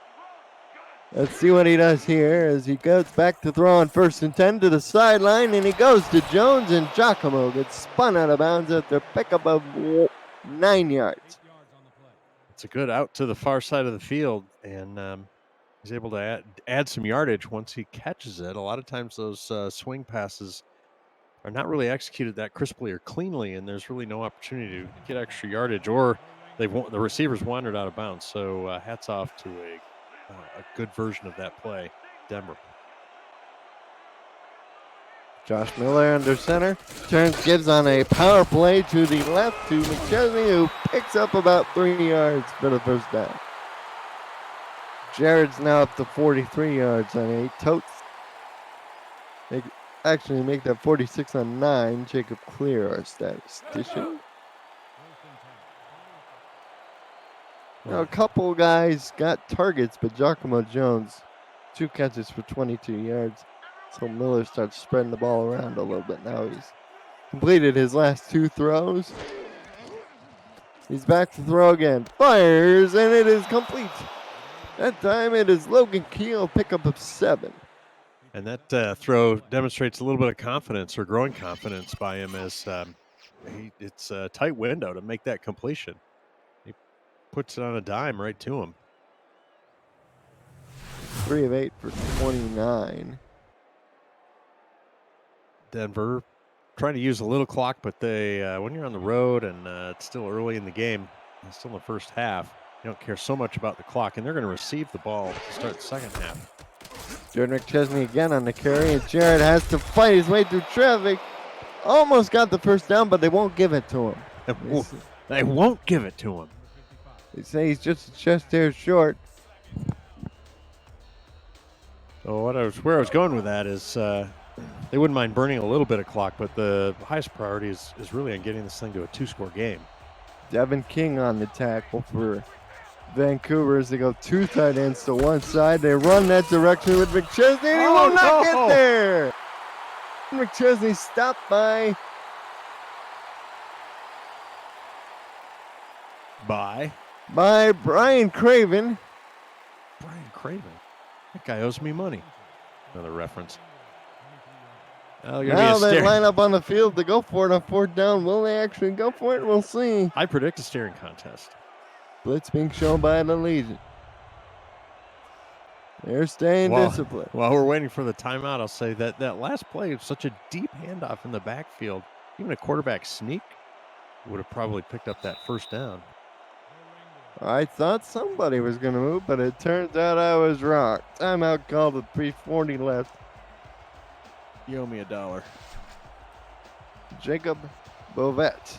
Let's see what he does here as he goes back to throw on 1st and 10 to the sideline, and he goes to Jones, and Giacomo gets spun out of bounds after a pickup of 9 yards. It's a good out to the far side of the field, and he's able to add some yardage once he catches it. A lot of times those swing passes are not really executed that crisply or cleanly, and there's really no opportunity to get extra yardage, or the receivers wandered out of bounds. So hats off to a good version of that play, Denver. Josh Miller under center, gives on a power play to the left to McChesney, who picks up about 3 yards for the first down. Jared's now up to 43 yards on 8 totes. They actually make that 46 on 9. Jacob Clear, our statistician. Now, a couple guys got targets, but Giacomo Jones, 2 catches for 22 yards. So Miller starts spreading the ball around a little bit now. He's completed his last 2 throws. He's back to throw again. Fires, and it is complete. That time it is Logan Keel, pickup of 7. And that throw demonstrates a little bit of confidence or growing confidence by him as it's a tight window to make that completion. He puts it on a dime right to him. 3 of 8 for 29. Denver trying to use a little clock, but they when you're on the road and it's still early in the game, it's still in the first half, you don't care so much about the clock, and they're going to receive the ball to start the second half. Jared McChesney again on the carry, and Jared has to fight his way through traffic. Almost got the first down, but they won't give it to him. They won't give it to him. They say he's just a chest hair short. So where I was going with that is they wouldn't mind burning a little bit of clock, but the highest priority is really on getting this thing to a 2-score game. Devin King on the tackle for Vancouver as they go 2 tight ends to one side. They run that direction with McChesney, and he will not get there. McChesney stopped by Brian Craven. Brian Craven? That guy owes me money. Another reference. Now they line up on the field to go for it on 4th down. Will they actually go for it? We'll see. I predict a staring contest. Blitz being shown by the Legion. They're staying disciplined. While we're waiting for the timeout, I'll say that last play was such a deep handoff in the backfield. Even a quarterback sneak would have probably picked up that first down. I thought somebody was going to move, but it turns out I was wrong. Timeout called with 3:40 left. You owe me $1. Jacob Bovett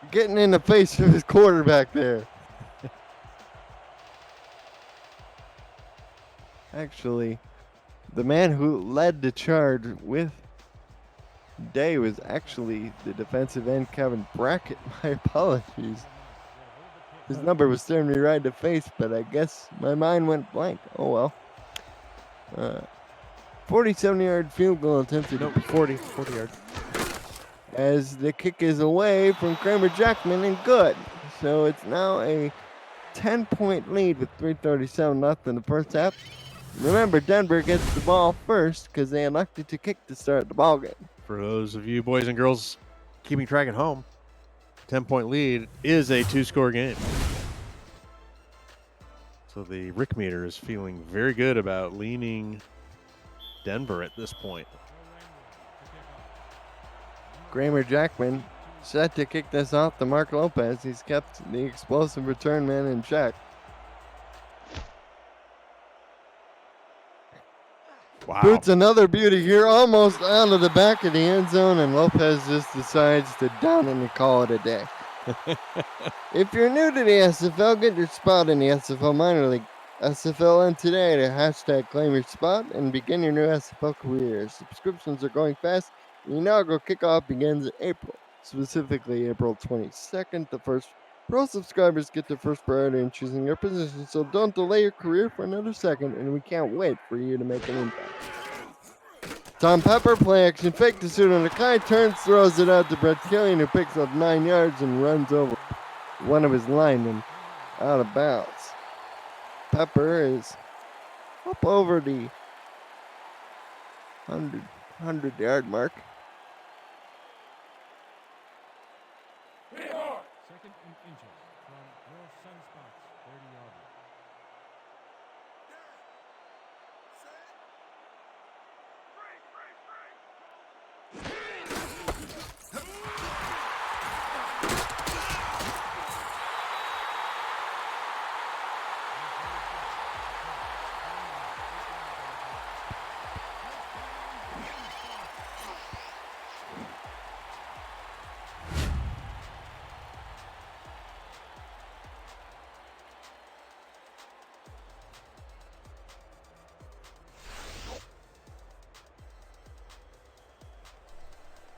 getting in the face of his quarterback there. Actually, the man who led the charge with Day was actually the defensive end Kevin Brackett. My apologies. His number was staring me right in the face, but I guess my mind went blank. Oh well. 47-yard field goal attempted. No, 40 yards. As the kick is away from Kramer Jackman and good. So it's now a 10-point lead with 3:37 left in the first half. Remember, Denver gets the ball first because they elected to kick to start the ball game. For those of you boys and girls keeping track at home, 10-point lead is a 2-score game. So the Rick meter is feeling very good about leaning Denver at this point. Kramer Jackman set to kick this off to Mark Lopez. He's kept the explosive return man in check. Wow. Boots another beauty here, almost out of the back of the end zone, and Lopez just decides to down and call it a day. If you're new to the SFL, get your spot in the SFL minor league. SFLN today to hashtag claim your spot and begin your new SFL career. Subscriptions are going fast. The inaugural kickoff begins in April, specifically April 22nd. The first pro subscribers get the first priority in choosing your position, so don't delay your career for another second, and we can't wait for you to make an impact. Tom Pepper, play action fake to suit on the Kai, turns, throws it out to Brett Killian, who picks up 9 yards and runs over one of his linemen out of bounds. Pepper is up over the 100-yard mark. Second and inches from your Sunspots 30-yard line.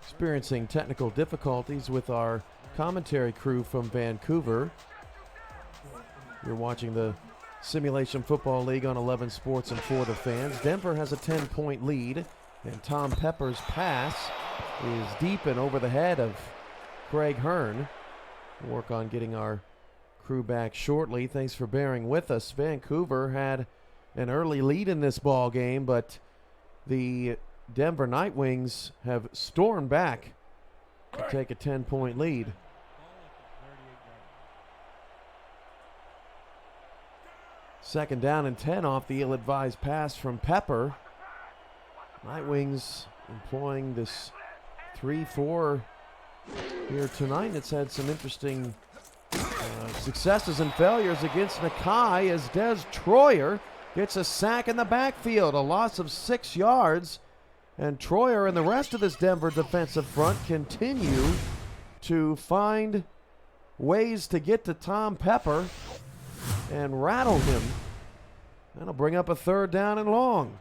Experiencing technical difficulties with our commentary crew from Vancouver. You're watching the Simulation Football League on 11 Sports and For the Fans. Denver has a 10-point lead, and Tom Pepper's pass is deep and over the head of Craig Hearn. We'll work on getting our crew back shortly. Thanks for bearing with us. Vancouver had an early lead in this ball game, but the Denver Nightwings have stormed back to take a 10-point lead. Second down and 10 off the ill-advised pass from Pepper. Nightwings employing this 3-4 here tonight. It's had some interesting successes and failures against Nakai as Des Troyer gets a sack in the backfield, a loss of 6 yards. And Troyer and the rest of this Denver defensive front continue to find ways to get to Tom Pepper and rattle him. That'll bring up a third down and long.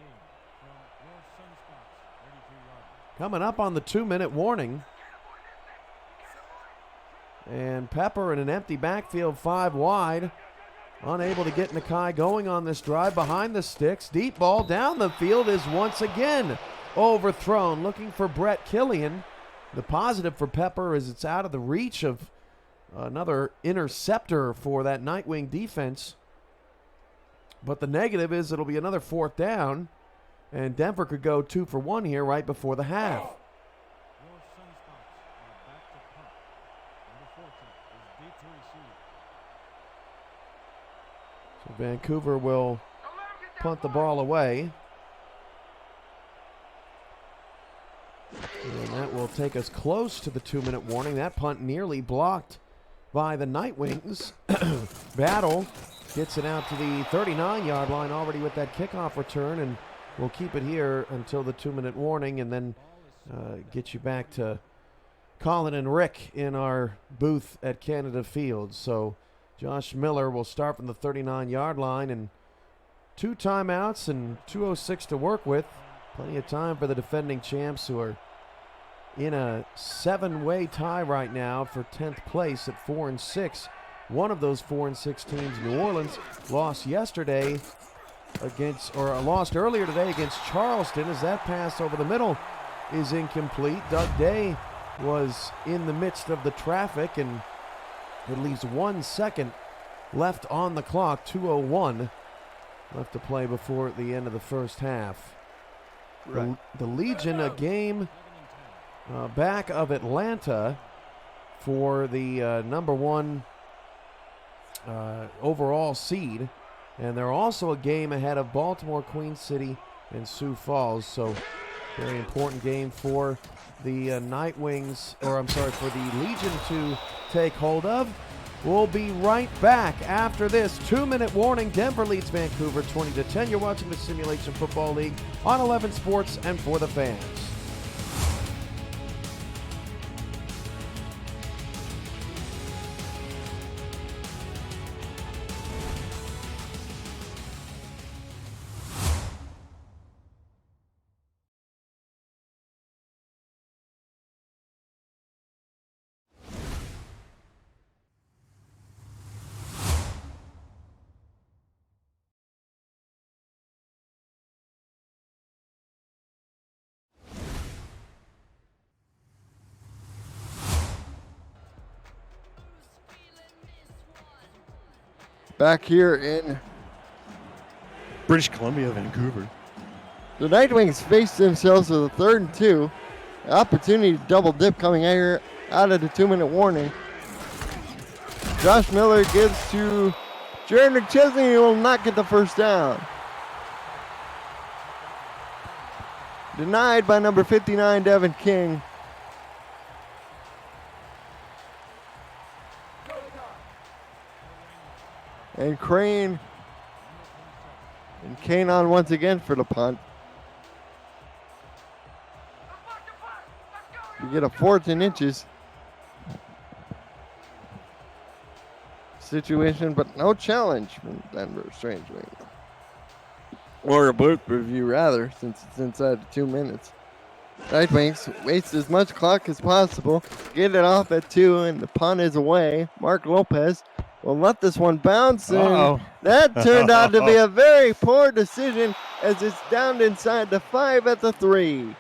Coming up on the 2-minute warning. And Pepper in an empty backfield 5 wide. Unable to get Nakai going on this drive behind the sticks. Deep ball down the field is once again overthrown, looking for Brett Killian. The positive for Pepper is it's out of the reach of another interceptor for that Nightwing defense. But the negative is it'll be another 4th down, and Denver could go 2 for 1 here right before the half. Your Sunspots are back to punt. Number 14 is deep to receive. So Vancouver will punt the ball away. And that will take us close to the 2-minute warning. That punt nearly blocked by the Nightwings. Battle gets it out to the 39-yard line already with that kickoff return, and we'll keep it here until the 2-minute warning and then get you back to Colin and Rick in our booth at Canada Field. So Josh Miller will start from the 39-yard line, and 2 timeouts and 2:06 to work with. Plenty of time for the defending champs, who are in a 7-way tie right now for 10th place at 4-6. One of those 4-6 teams, New Orleans, lost yesterday lost earlier today against Charleston, as that pass over the middle is incomplete. Doug Day was in the midst of the traffic, and it leaves 1 second left on the clock. 2:01 left to play before the end of the first half. Right. The Legion, a game back of Atlanta for the number 1 overall seed, and they're also a game ahead of Baltimore, Queen City, and Sioux Falls. So very important game for the Nightwings, or I'm sorry, for the Legion to take hold of. We'll be right back after this 2-minute warning. Denver leads Vancouver 20-10. You're watching the Simulation Football League on 11 Sports and For the Fans. Back here in British Columbia, Vancouver. The Night Wings face themselves with a 3rd and 2. Opportunity to double dip coming here out of the 2-minute warning. Josh Miller gives to Jared McChesney, who will not get the first down. Denied by number 59, Devin King. And Crane and Kane on once again for the punt. You get a 4th and inches situation, but no challenge from Denver strangely. Or a boot review rather, since it's inside the 2 minutes. Night Wings waste as much clock as possible, get it off at 2, and the punt is away. Mark Lopez will let this one bounce, and that turned out to be a very poor decision as it's down inside the 5 at the 3.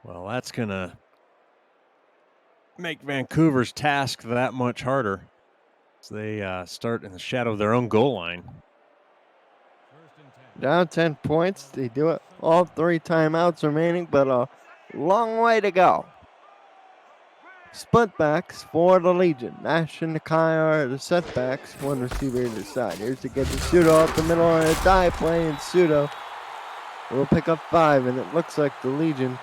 Well, that's going to make Vancouver's task that much harder. So they start in the shadow of their own goal line. Down 10 points. They do it. All 3 timeouts remaining, but a long way to go. Split backs for the Legion. Nash and Nakai are the setbacks. 1 receiver either side. Here's to get the Pseudo up the middle on a dive play, and Pseudo will pick up 5, and it looks like the Legion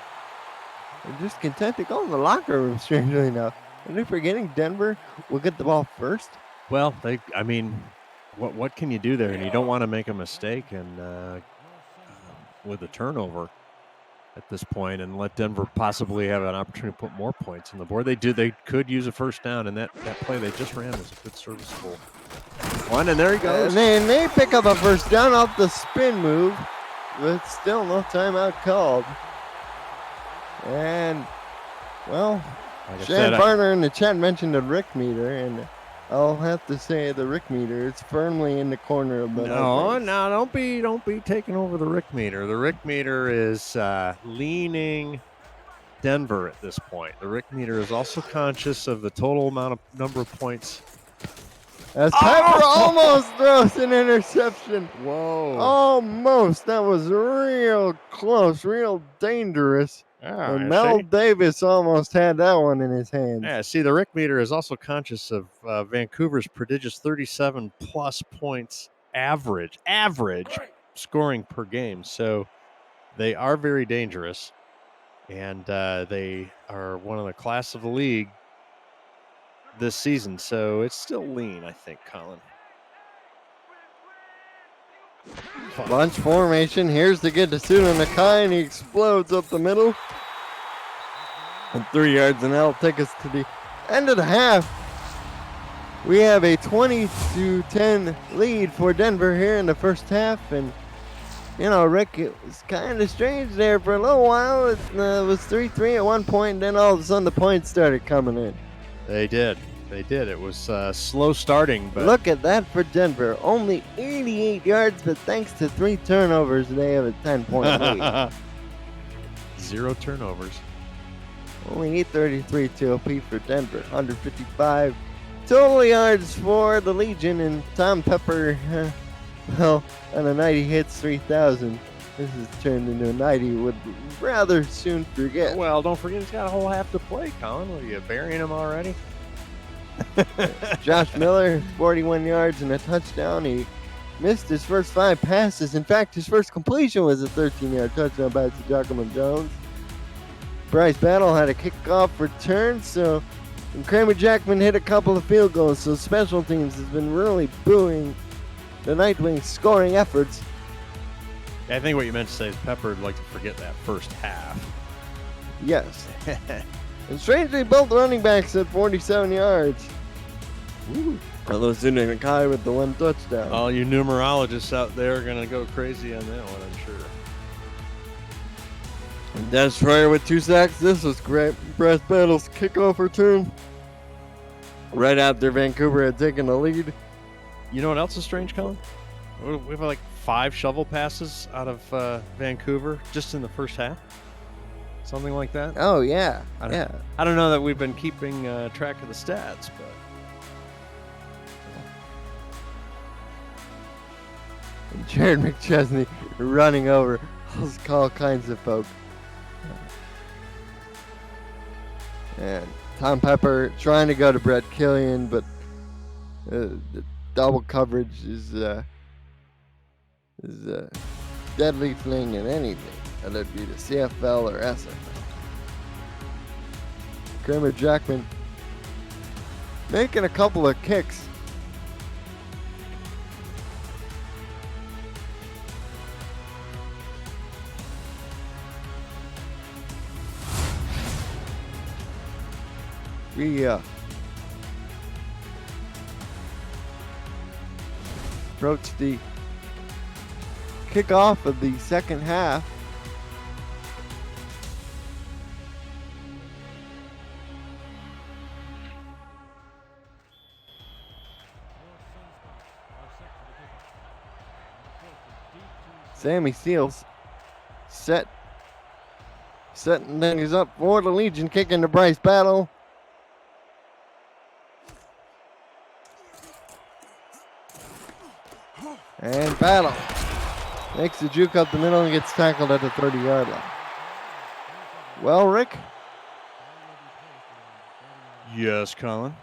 are just content to go in the locker room, strangely enough. Are they forgetting Denver will get the ball first? Well, what can you do there? And you don't want to make a mistake and with a turnover at this point and let Denver possibly have an opportunity to put more points on the board. They could use a first down, and that play they just ran was a good serviceable one, and there he goes. And they pick up a first down off the spin move, but still no timeout called. And, well, Like I Shan said, Barner in the chat mentioned the Rick meter, and I'll have to say the Rick meter is firmly in the corner of the No, don't be taking over the Rick meter. The Rick meter is leaning Denver at this point. The Rick meter is also conscious of the total number of points. As Pepper almost throws an interception. Whoa. Almost. That was real close, real dangerous. And Mel Davis almost had that one in his hands. Yeah, see, the Rick meter is also conscious of Vancouver's prodigious 37-plus points average scoring per game. So they are very dangerous, and they are one of the class of the league this season. So it's still lean, I think, Colin. Bunch formation. Here's to get to Suda Nakai, and he explodes up the middle. And 3 yards, and that'll take us to the end of the half. We have a 20-10 lead for Denver here in the first half. And, you know, Rick, it was kind of strange there for a little while. It was 3-3 at one point, and then all of a sudden the points started coming in. They did. It was slow starting, but look at that for Denver. Only 88 yards, but thanks to 3 turnovers, they have a 10-point lead. 0 turnovers. Only 833 TOP for Denver. 155 total yards for the Legion, and Tom Pepper, well, on a night he hits 3,000. This has turned into a night he would rather soon forget. Well, don't forget he's got a whole half to play, Colin. Are you burying him already? Josh Miller, 41 yards and a touchdown. He missed his first 5 passes. In fact, his first completion was a 13-yard touchdown by Giacomo Jones. Bryce Battle had a kickoff return, and Kramer Jackman hit a couple of field goals, so special teams has been really buoying the Night Wings' scoring efforts. I think what you meant to say is Pepper would like to forget that first half. Yes. And strangely, both running backs at 47 yards. Ooh. Although Zuna Nakai with the 1 touchdown. All you numerologists out there are going to go crazy on that one, I'm sure. And Des Troyer with 2 sacks. This was great. Bryce Battle's kickoff return. Right after Vancouver had taken the lead. You know what else is strange, Colin? We have like 5 shovel passes out of Vancouver just in the first half. Something like that. Oh, yeah. I don't know that we've been keeping track of the stats, but And Jared McChesney running over all kinds of folk. And Tom Pepper trying to go to Brett Killian, but the double coverage is a deadly thing in anything, whether it be the CFL or SFL. Kramer Jackman making a couple of kicks. We approach the kickoff of the second half. Sammy Seals setting things up for the Legion, kicking to Bryce Battle. And Battle makes the juke up the middle and gets tackled at the 30-yard line. Well, Rick? Yes, Colin.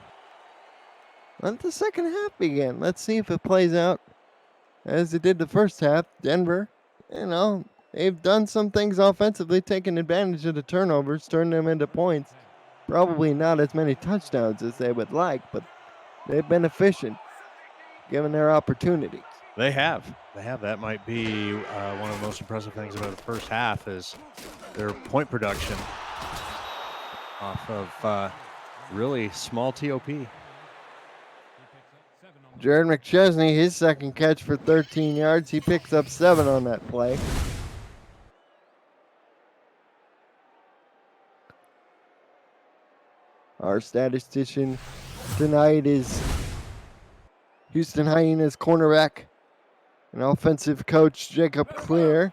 Let the second half begin. Let's see if it plays out as it did the first half. Denver, they've done some things offensively, taking advantage of the turnovers, turning them into points. Probably not as many touchdowns as they would like, but they've been efficient given their opportunities. They have. That might be one of the most impressive things about the first half is their point production off of really small TOP. Jared McChesney, his second catch for 13 yards. He picks up 7 on that play. Our statistician tonight is Houston Hyenas cornerback and offensive coach Jacob Clear.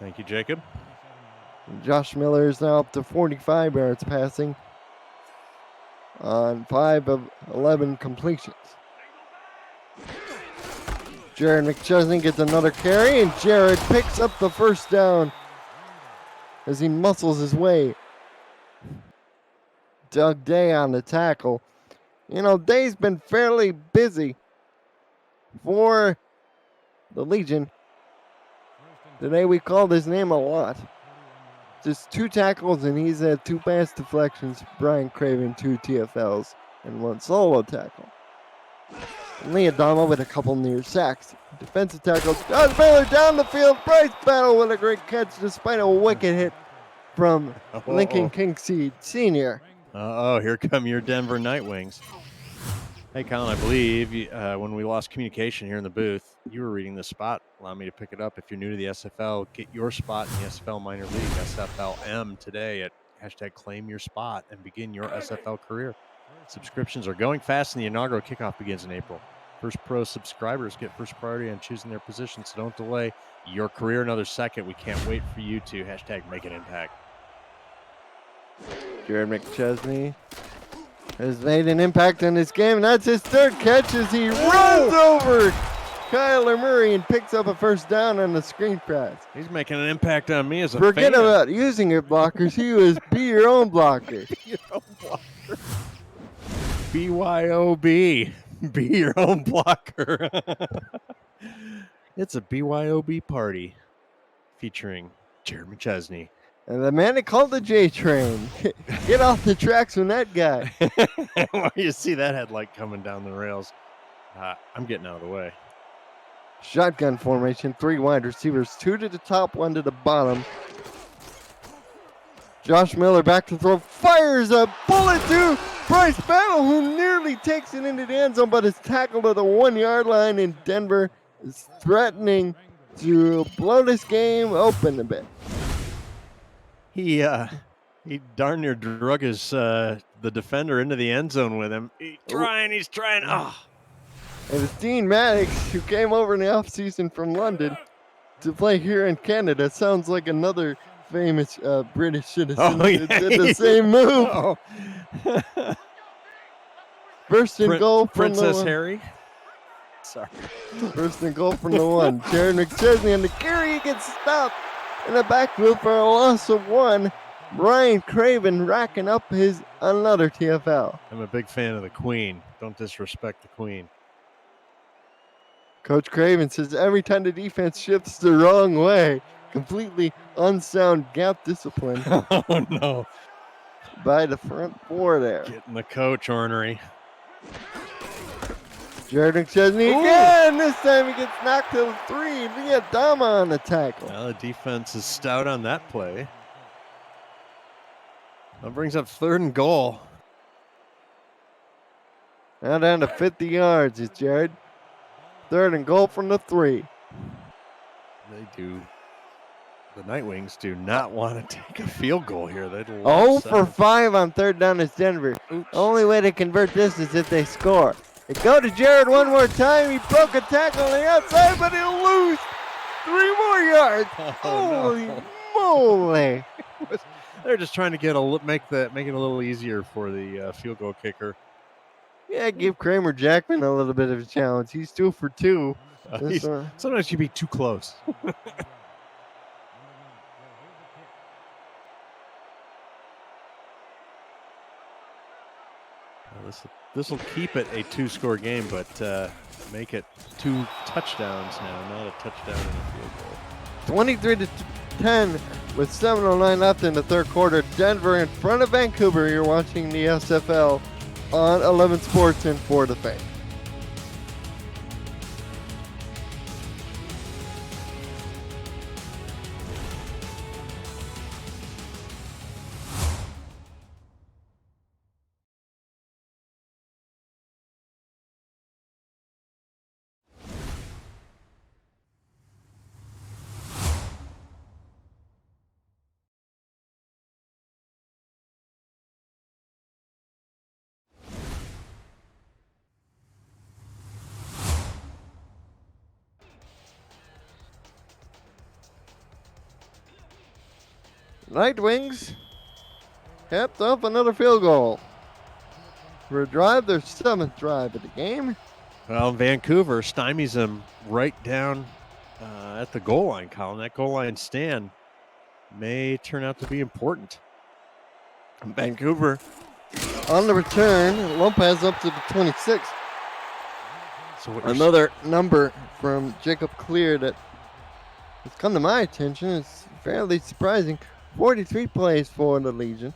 Thank you, Jacob. And Josh Miller is now up to 45 yards passing on 5 of 11 completions. Jared McChesney gets another carry, and Jared picks up the first down as he muscles his way. Doug Day on the tackle. Day's been fairly busy for the Legion. Today we called his name a lot. Just 2 tackles, and he's had 2 pass deflections. Brian Craven, 2 TFLs, and 1 solo tackle. And Lee Adama with a couple near sacks. Defensive tackle, Josh Baylor down the field. Bryce Battle with a great catch despite a wicked hit from Lincoln Kingseed Sr. Here come your Denver Night Wings. Hey, Colin, I believe when we lost communication here in the booth, you were reading this spot. Allow me to pick it up. If you're new to the SFL, get your spot in the SFL Minor League, SFLM, today at #ClaimYourSpot and begin your SFL career. Subscriptions are going fast, and the inaugural kickoff begins in April. First Pro subscribers get first priority on choosing their position, so don't delay your career another second. We can't wait for you to #Make an Impact. Jared McChesney has made an impact in this game, and that's his 3rd catch as he runs over Kyler Murray and picks up a first down on the screen pass. He's making an impact on me as a Forget fan. about using your blockers. He was be your own blocker. Be your own blocker. BYOB. Be your own blocker. It's a BYOB party featuring Jared McChesney. And the man they called the J Train. Get off the tracks from that guy. Well, you see that headlight coming down the rails. I'm getting out of the way. Shotgun formation, 3 wide receivers, 2 to the top, 1 to the bottom. Josh Miller back to throw, fires a bullet to Bryce Battle, who nearly takes it into the end zone, but is tackled at the 1-yard line, and Denver is threatening to blow this game open a bit. He darn near drug his the defender into the end zone with him. He's trying. And it's Dean Maddox, who came over in the offseason from London to play here in Canada. Sounds like another famous British citizen that did the same move. First and goal from Princess Harry. Sorry. First and goal from the 1. Jared McChesney on the carry. He gets stopped in the backfield for a loss of 1. Brian Craven racking up his another TFL. I'm a big fan of the Queen. Don't disrespect the Queen. Coach Craven says every time the defense shifts the wrong way, completely unsound gap discipline Oh, no. by the front 4 there. Getting the coach ornery. Jared McChesney again. This time he gets knocked to the 3. Leah Dama on the tackle. Well, the defense is stout on that play. That brings up 3rd and goal. Now down to 50 yards is Jared. 3rd and goal from the 3. They do. The Night Wings do not want to take a field goal here. They'd Oh for 5 on 3rd down is Denver. Oops. Only way to convert this is if they score. They go to Jared one more time. He broke a tackle on the outside, but he'll lose 3 more yards. Holy moly. They're just trying to make it a little easier for the field goal kicker. Yeah, give Kramer Jackman a little bit of a challenge. He's 2 for 2. Sometimes you be too close. This will keep it a 2-score game, but make it 2 touchdowns now, not a touchdown and a field goal. 23-10 with 7:09 left in the 3rd quarter. Denver in front of Vancouver. You're watching the SFL on 11 Sports and For the Faith. Night Wings capped off another field goal for a drive, their 7th drive of the game. Well, Vancouver stymies them right down at the goal line, Colin. That goal line stand may turn out to be important. Vancouver on the return. Lopez up to the 26. So Another number from Jacob Clear that has come to my attention. It's fairly surprising. 43 plays for the Legion.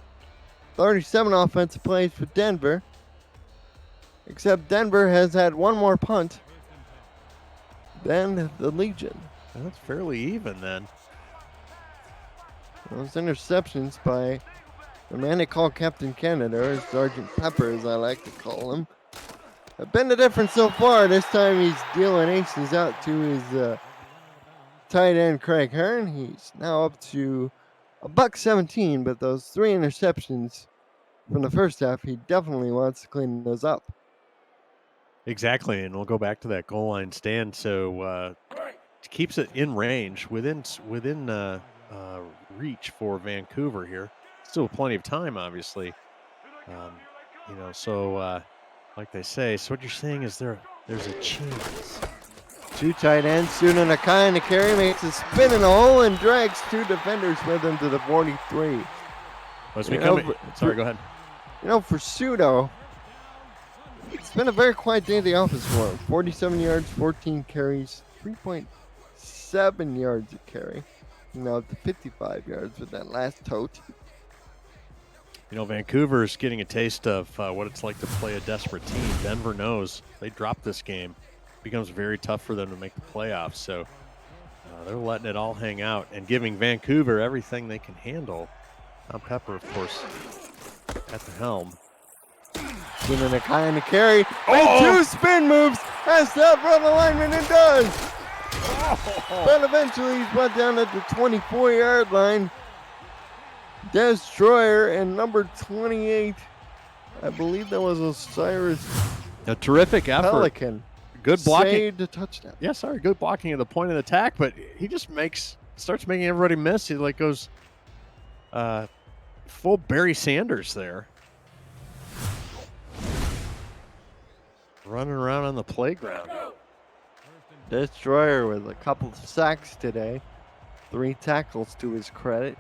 37 offensive plays for Denver. Except Denver has had 1 more punt than the Legion. That's fairly even then. Those interceptions by the man they call Captain Canada, or Sergeant Pepper as I like to call him, have been the difference so far. This time he's dealing aces out to his tight end Craig Hearn. He's now up to $117, but those 3 interceptions from the first half, he definitely wants to clean those up. Exactly, and we'll go back to that goal line stand. So keeps it in range, within reach for Vancouver here. Still plenty of time, obviously. So like they say. So what you're saying is there's a chance. 2 tight ends, Suna Nakai in the carry, makes a spin in the hole and drags 2 defenders with him to the 43. Sorry, go ahead. You know, for Sudo, it's been a very quiet day at the office for him. 47 yards, 14 carries, 3.7 yards a carry. Now up to 55 yards with that last tote. You know, Vancouver is getting a taste of what it's like to play a desperate team. Denver knows they drop this game. It becomes very tough for them to make the playoffs. So they're letting it all hang out and giving Vancouver everything they can handle. Tom Pepper, of course, at the helm. Suna Nakai in the carry. And 2 spin moves. Has to outrun the lineman and does. But eventually he's brought down at the 24-yard line. Destroyer and number 28, I believe that was Osiris A terrific effort. Pelican. Good blocking. Saved a touchdown. Yeah, sorry, good blocking at the point of the attack, but he just starts making everybody miss. He goes full Barry Sanders there. Running around on the playground. Destroyer with a couple of sacks today. 3 tackles to his credit.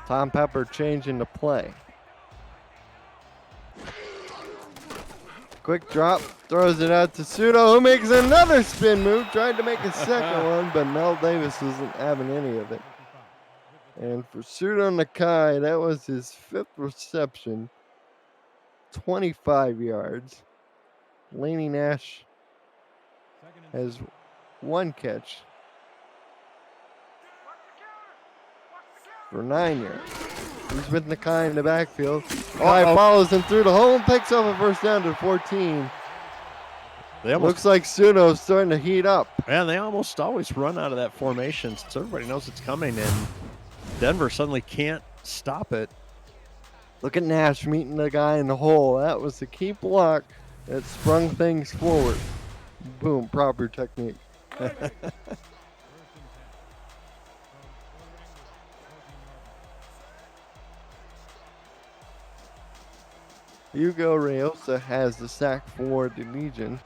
Tom Pepper changing the play. Quick drop, throws it out to Sudo, who makes another spin move. Tried to make a second one, but Mel Davis wasn't having any of it. And for Sudo Nakai, that was his 5th reception. 25 yards. Laney Nash has 1 catch for 9 yards. He's with Nakai in the backfield. Nakai follows him through the hole and picks up a first down to 14. Looks like Sudo's starting to heat up. Man, they almost always run out of that formation, so everybody knows it's coming, and Denver suddenly can't stop it. Look at Nash meeting the guy in the hole. That was the key block that sprung things forward. Boom, proper technique. Hugo Reynosa has the sack for the Legion.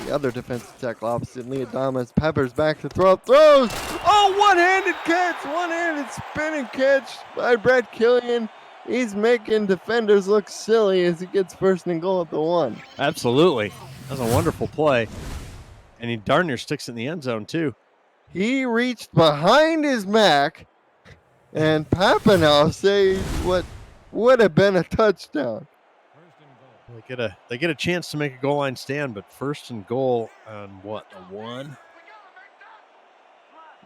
The other defensive tackle opposite Leodamas. Peppers back to throw. Throws! Oh, one-handed catch! One-handed spinning catch by Brett Killian. He's making defenders look silly as he gets 1st and goal at the 1. Absolutely. That was a wonderful play. And he darn near sticks it in the end zone, too. He reached behind his back, and Papanow saved what would have been a touchdown. They get a chance to make a goal line stand, but 1st and goal on what, the 1?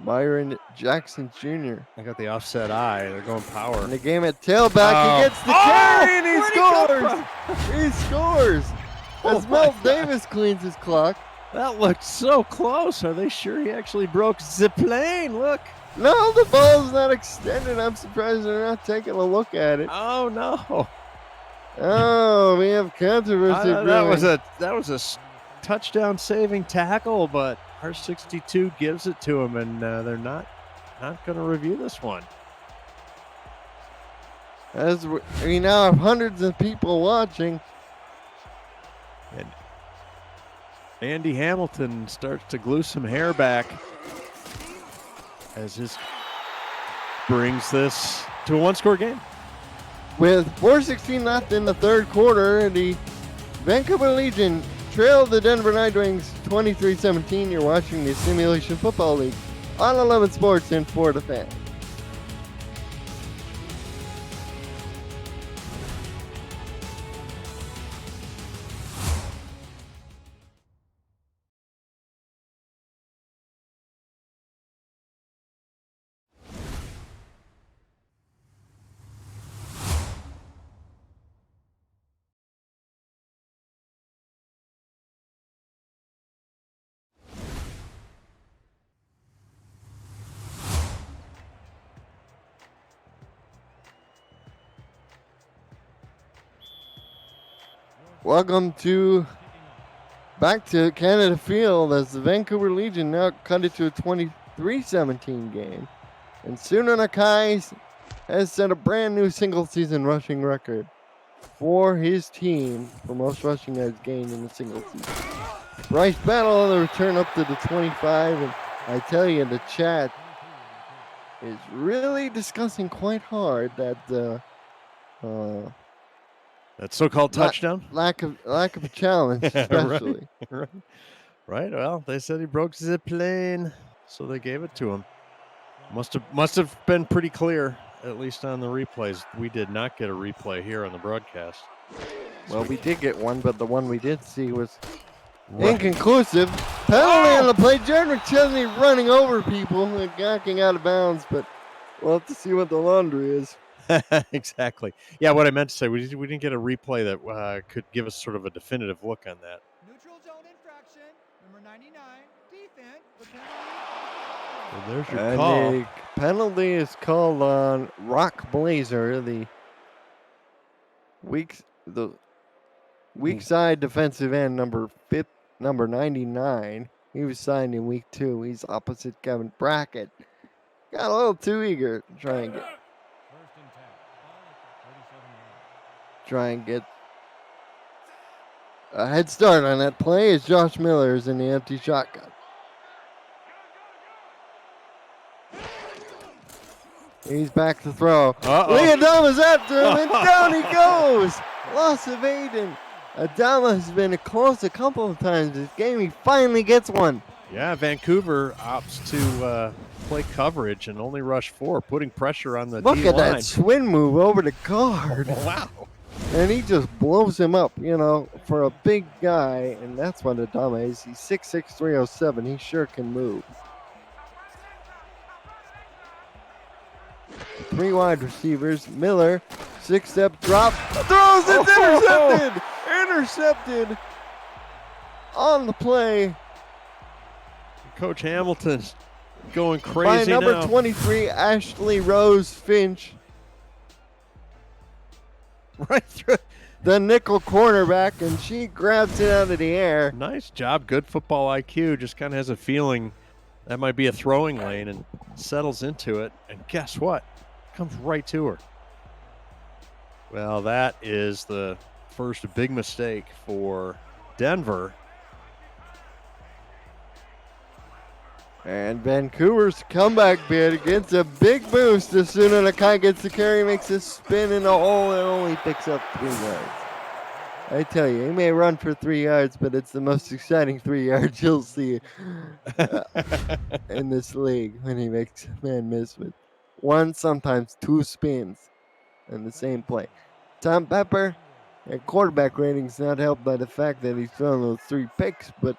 Myron Jackson Jr. I got the offset eye. They're going power. In the game at tailback, he gets the carry and he scores. He scores. As Mel Davis cleans his clock. That looked so close. Are they sure he actually broke the plane? Look. No, the ball's not extended. I'm surprised they're not taking a look at it. Oh no. Oh, we have controversy. That was a touchdown saving tackle, but R62 gives it to him, and they're not going to review this one. As we now have hundreds of people watching. And Andy Hamilton starts to glue some hair back as his brings this to a 1-score game. With 4:16 left in the 3rd quarter, the Vancouver Legion trailed the Denver Nightwings 23-17. You're watching the Simulation Football League on 11 Sports and for the Fan. Welcome back to Canada Field as the Vancouver Legion now cut it to a 23-17 game. And Suna Nakai has set a brand new single season rushing record for his team for most rushing yards gained in a single season. Bryce Battle on the return up to the 25, and I tell you, the chat is really discussing quite hard that that so-called touchdown? Lack of a challenge, especially. Right. Well, they said he broke the plane, so they gave it to him. Must have been pretty clear, at least on the replays. We did not get a replay here on the broadcast. Well, we did get one, but the one we did see was inconclusive. Penalty on the play. Jared McChesney running over people and gawking out of bounds, but we'll have to see what the laundry is. Exactly. Yeah, what I meant to say, we didn't get a replay that could give us sort of a definitive look on that. Neutral zone infraction, number 99, defense, the penalty. Well, there's your call. The penalty is called on Rock Blazer, the weak side defensive end, number 99. He was signed in week 2. He's opposite Kevin Brackett. Got a little too eager to try and get a head start on that play as Josh Miller is in the empty shotgun. He's back to throw. Uh-oh. Lee Adama's after him, and down he goes. Loss of Aiden. Adama has been close a couple of times this game. He finally gets one. Yeah, Vancouver opts to play coverage and only rush 4, putting pressure on the Look D at line. that swing move over the guard. Wow. And he just blows him up, for a big guy. And that's what Adama is. He's 6'6", 307. He sure can move. 3 wide receivers. Miller, 6-step drop. Throws, it's intercepted! Intercepted on the play Coach Hamilton going by crazy number now. 23, Ashley Rose Finch, Right through. the nickel cornerback, and she grabs it out of the air. Nice job. Good football IQ. Just kind of has a feeling that might be a throwing lane and settles into it. And guess what? Comes right to her. Well, that is the first big mistake for Denver. And Vancouver's comeback bid gets a big boost as soon as Akai gets the carry, makes a spin in the hole, and only picks up 3 yards. I tell you, he may run for 3 yards, but it's the most exciting 3 yards you'll see in this league when he makes a man miss with 1, sometimes 2 spins in the same play. Tom Pepper, at quarterback ratings, not helped by the fact that he's thrown those 3 picks, but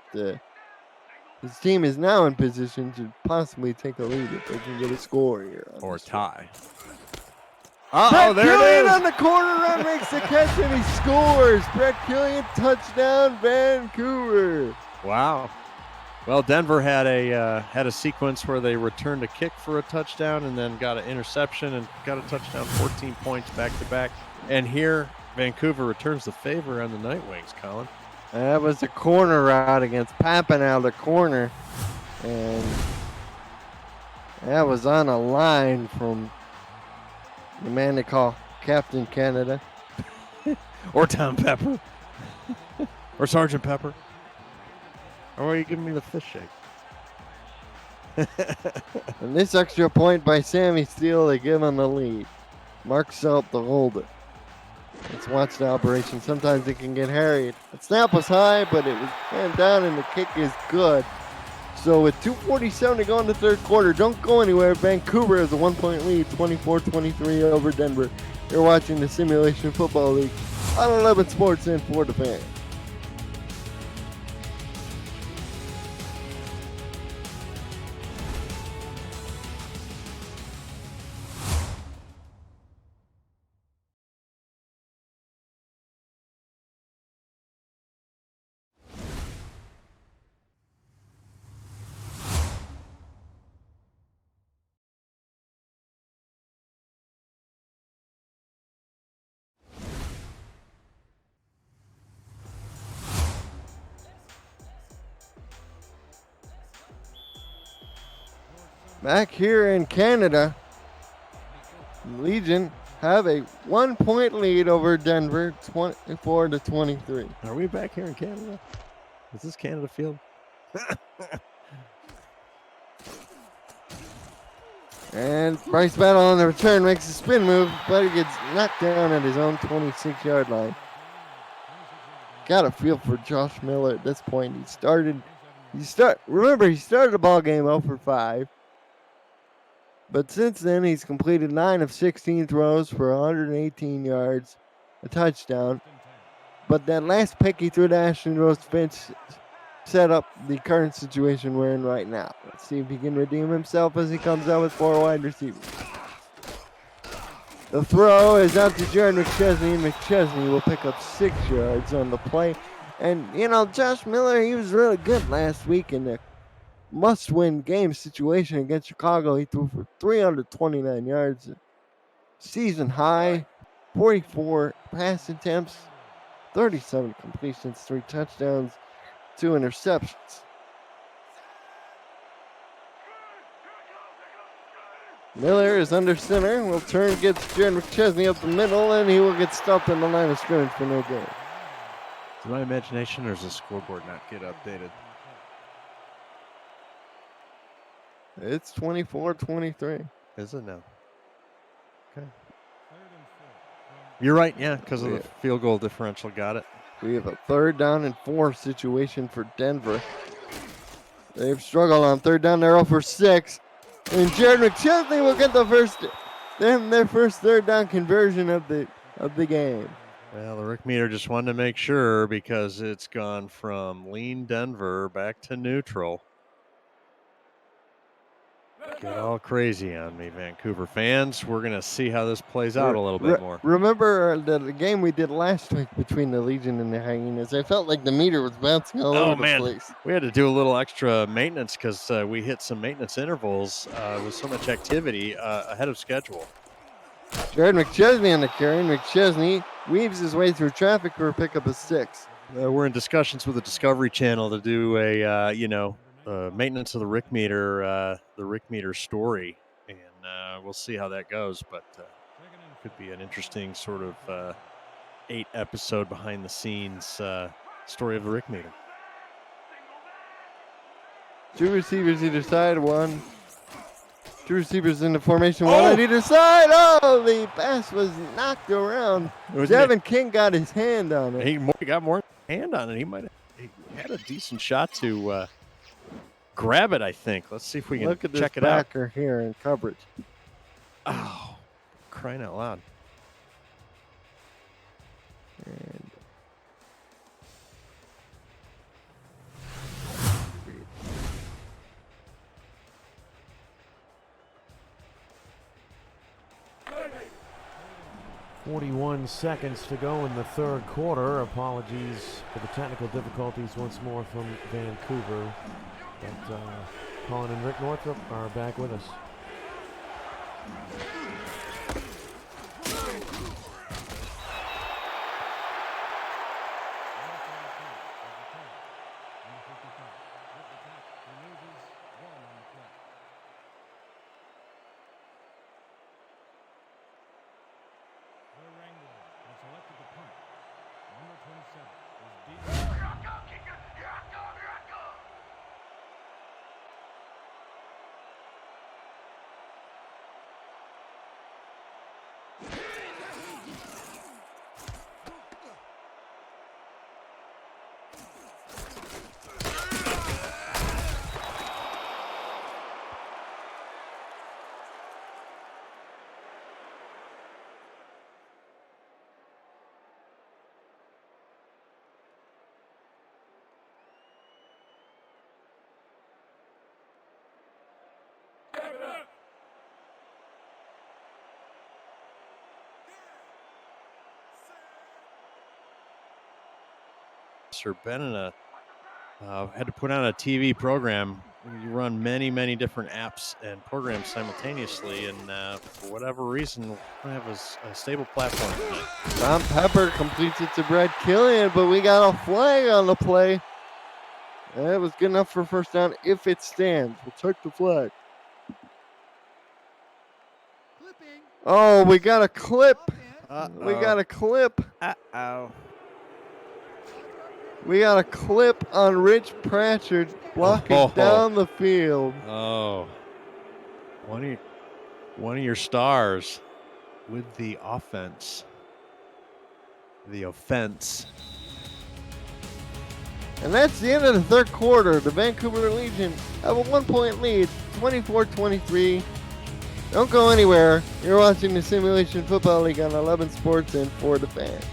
his team is now in position to possibly take a lead if they can get a score here. Or tie. Brett There Killian it is. on the corner run makes the catch and he scores. Brett Killian, touchdown, Vancouver. Wow. Well, Denver had a sequence where they returned a kick for a touchdown and then got an interception and got a touchdown, 14 points back to back. And here, Vancouver returns the favor on the Night Wings, Colin. That was a corner route against Papanow, the corner. And that was on a line from the man they call Captain Canada. Or Tom Pepper. Or Sergeant Pepper. Or are you giving me the fish shake? And this extra point by Sammy Steele, they give him the lead. Mark Selt to hold it. Let's watch the operation. Sometimes it can get harried. The snap was high, but it was hand down, and the kick is good. So with 2:47 to go in the third quarter, don't go anywhere. Vancouver has a 1-point lead, 24-23 over Denver. You're watching the Simulation Football League on 11 Sports and for the Fan. Back here in Canada, Legion have a 1-point lead over Denver, 24-23. Are we back here in Canada? Is this Canada Field? And Bryce Battle on the return makes a spin move, but he gets knocked down at his own 26-yard line. Got a feel for Josh Miller at this point. He started the ball game 0 for 5. But since then, he's completed 9 of 16 throws for 118 yards, a touchdown. But that last pick he threw to Ashley Rose Finch set up the current situation we're in right now. Let's see if he can redeem himself as he comes out with 4 wide receivers. The throw is out to Jared McChesney, and McChesney will pick up 6 yards on the play. And, Josh Miller, he was really good last week in the must-win game situation against Chicago. He threw for 329 yards, season high, 44 pass attempts, 37 completions, 3 touchdowns, 2 interceptions. Miller is under center, will turn, gets Jared McChesney up the middle, and he will get stopped on the line of scrimmage for no gain. Is my imagination, or does the scoreboard not get updated? It's 24-23. Is it now? Okay. 3rd and 4 You're right, yeah, because of Yeah. the field goal differential. Got it. We have a 3rd down and 4 situation for Denver. They've struggled on 3rd down. They're 0 for 6. And Jared McChesney will get their first 3rd down conversion of the game. Well, the Rick meter just wanted to make sure because it's gone from lean Denver back to neutral. Get all crazy on me, Vancouver fans. We're going to see how this plays out a little bit more. Remember the game we did last week between the Legion and the Hyenas? I felt like the meter was bouncing all over the place. We had to do a little extra maintenance because we hit some maintenance intervals with so much activity ahead of schedule. Jared McChesney on the carry. McChesney weaves his way through traffic for a pickup of 6. We're in discussions with the Discovery Channel to do a maintenance of the Rick meter story, and we'll see how that goes. But could be an interesting sort of 8-episode behind the scenes story of the Rick meter. 2 receivers either side. 2 receivers in the formation. 1 on either side. Oh, the pass was knocked around. Devin King got his hand on it. He got more hand on it. He had a decent shot to grab it, I think. Let's see if we can Look at check this it out. backer here in coverage. Oh, crying out loud. And 41 seconds to go in the 3rd quarter. Apologies for the technical difficulties once more from Vancouver. But Colin and Rick Northrup are back with us. Sir Ben had to put on a TV program. You run many different apps and programs simultaneously, and for whatever reason, we don't have a stable platform tonight. Tom Pepper completes it to Brad Killian, but we got a flag on the play. That was good enough for 1st down if it stands. We'll take the flag. Oh, we got a clip. We got a clip. Uh-oh. We got a clip on Rich Pratchard blocking down the field. Oh. One of your stars with the offense. The offense. And that's the end of the 3rd quarter. The Vancouver Legion have a 1-point lead, 24-23. Don't go anywhere. You're watching the Simulation Football League on 11 Sports and For the Fans.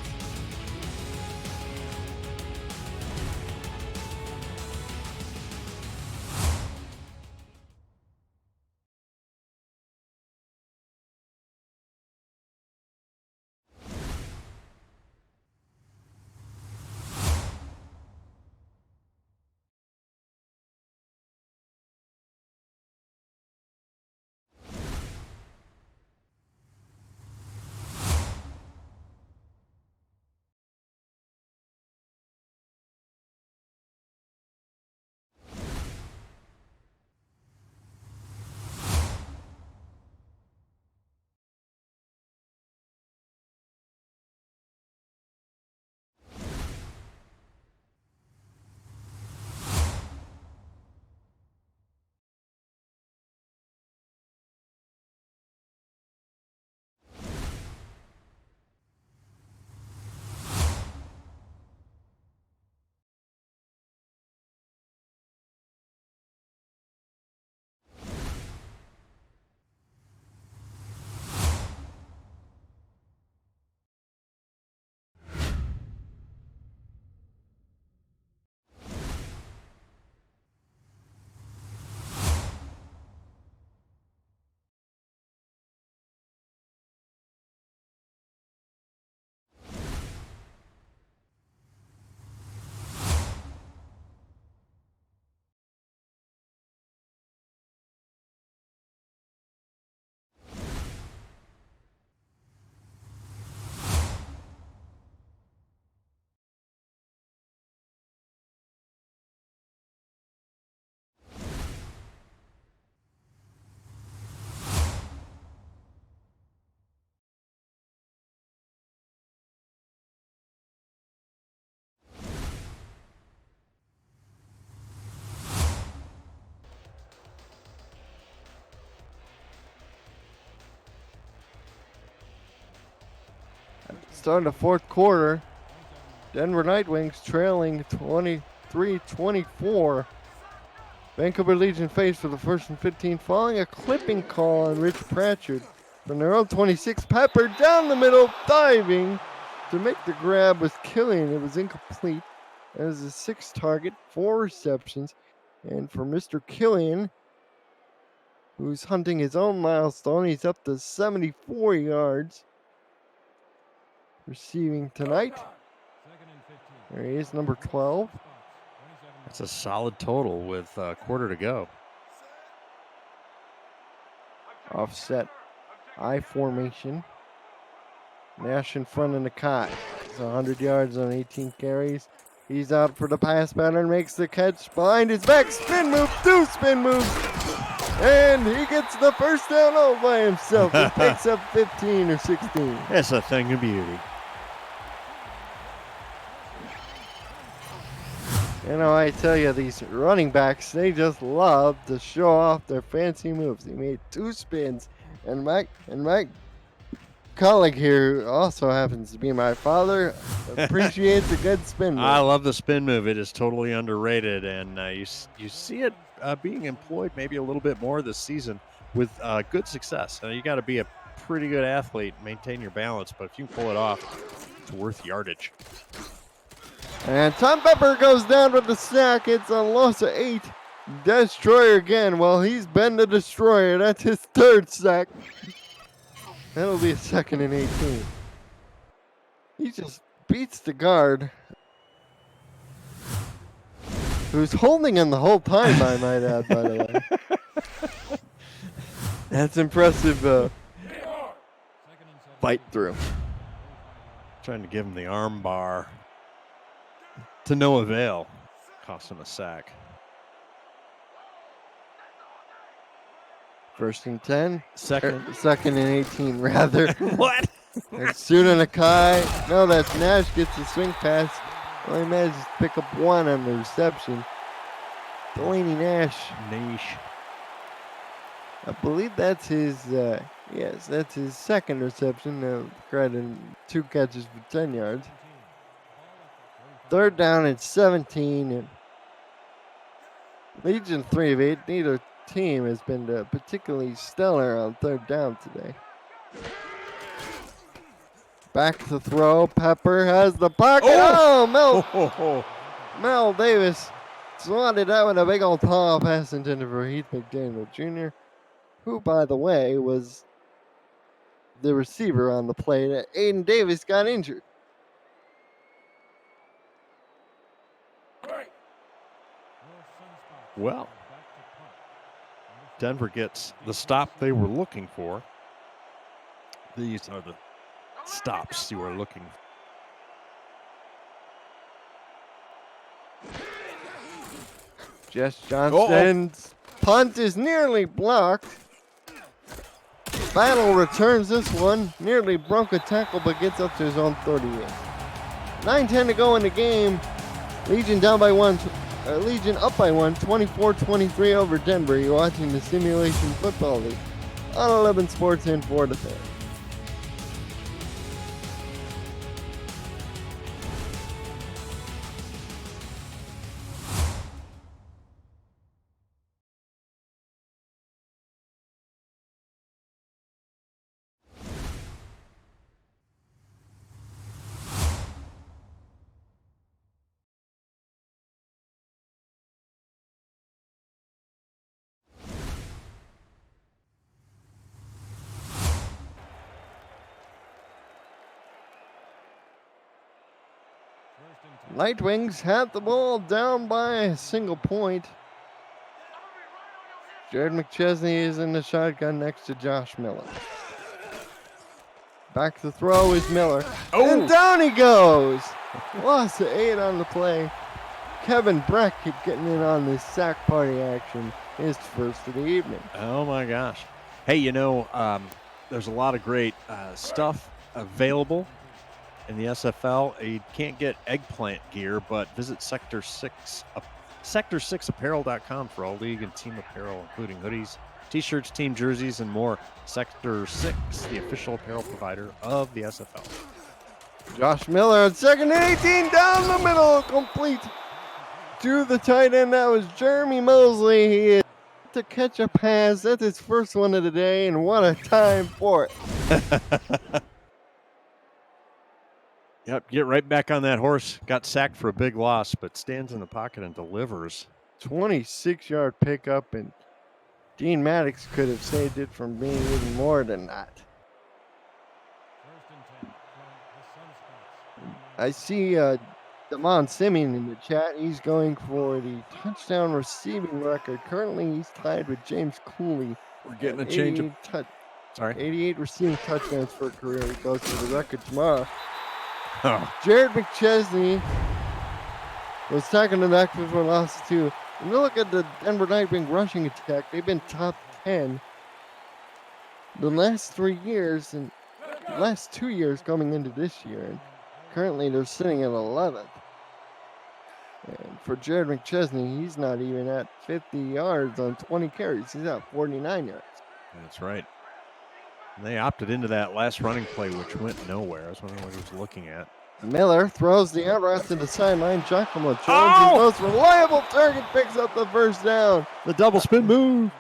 start of the fourth quarter. Denver Night Wings trailing 23-24. Vancouver Legion faced for the first and 15 following a clipping call on Rich Pratchard. From their own 26, Pepper down the middle, diving to make the grab with Killian. It was incomplete. That was a 6 target, 4 receptions. And for Mr. Killian, who's hunting his own milestone, he's up to 74 yards. Receiving tonight. There he is, number 12. That's a solid total with a quarter to go. Offset I formation. Nash in front of Nakai. It's 100 yards on 18 carries. He's out for the pass pattern, makes the catch behind his back. Spin move, 2 spin moves. And he gets the first down all by himself. He picks up 15 or 16. That's a thing of beauty. You know, I tell you, these running backs, they just love to show off their fancy moves. He made 2 spins, and my colleague here, who also happens to be my father, appreciates a good spin move. I love the spin move. It is totally underrated, and you see it being employed maybe a little bit more this season with good success. You got to be a pretty good athlete, maintain your balance, but if you can pull it off, it's worth yardage. And Tom Pepper goes down with the sack. It's a loss of 8. Destroyer again. Well, he's been the destroyer. That's his 3rd sack. That'll be a 2nd and 18. He just beats the guard, who's holding him the whole time, I might add, by the way. That's impressive fight through. Trying to give him the arm bar. To no avail. Cost him a sack. 1st and 10. Second. 2nd and 18, rather. What? And Suna Nakai. No, that's Nash gets the swing pass. Only manages to pick up 1 on the reception. Delaney Nash. I believe that's his, yes, that's his 2nd reception. Credit 2 catches for 10 yards. 3rd down and 17. And Legion 3 of 8. Neither team has been particularly stellar on 3rd down today. Back to throw. Pepper has the pocket. Oh, Mel Davis swatted out with a big old tall pass intended for Heath McDaniel Jr., who, by the way, was the receiver on the play that Aiden Davis got injured. Well, Denver gets the stop they were looking for. These are the stops you were looking for. Jess Johnston's punt is nearly blocked. Battle returns this one. Nearly broke a tackle, but gets up to his own 38. 9:10 to go in the game. Legion down by 1. Legion up by 1, 24-23 over Denver. You're watching the Simulation Football League on 11 Sports and 4 to Fan. Night Wings had the ball down by a single point. Jared McChesney is in the shotgun next to Josh Miller. Back to throw is Miller. And down he goes. Loss of 8 on the play. Kevin Breck keep getting in on this sack party action. His first of the evening. Oh my gosh. Hey, you know, there's a lot of great stuff available in the SFL. You can't get eggplant gear, but visit sector6apparel.com for all league and team apparel, including hoodies, t-shirts, team jerseys, and more. Sector 6, the official apparel provider of the SFL. Josh Miller on 2nd and 18 down the middle, complete to the tight end. That was Jeremy Mosley. He is to catch a pass. That's his first one of the day, and what a time for it. Yep, get right back on that horse. Got sacked for a big loss, but stands in the pocket and delivers. 26-yard pickup, and Dean Maddox could have saved it from being even more than that. 1st and 10 from the Sun Spots. I see Damon Simeon in the chat. He's going for the touchdown receiving record. Currently, he's tied with James Cooley. We're getting a at change of 88 receiving touchdowns for a career. He goes for the record tomorrow. Oh, Jared McChesney was tackling the backfield for a loss of 2. And look at the Denver Nightwing rushing attack. They've been top 10 the last 3 years and the last 2 years coming into this year. And currently they're sitting at 11th. And for Jared McChesney, he's not even at 50 yards on 20 carries. He's at 49 yards. that's right. And they opted into that last running play, which went nowhere. I was wondering what he was looking at. Miller throws the out route to the sideline. Giacomo Jones, his most reliable target, picks up the first down. The double spin move.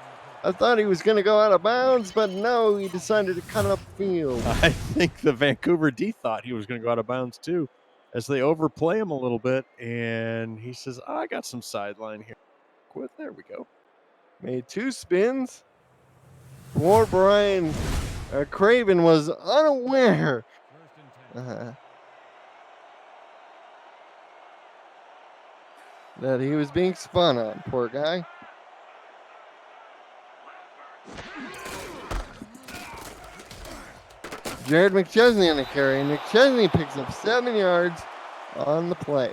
I thought he was going to go out of bounds, but no, he decided to cut up field. I think the Vancouver D thought he was going to go out of bounds too, as they overplay him a little bit, and he says, I got some sideline here. Quit. There we go. Made 2 spins. Poor Brian Craven was unaware 1st and 10. that he was being spun on. Poor guy. Jared McChesney on the carry, and McChesney picks up 7 yards on the play.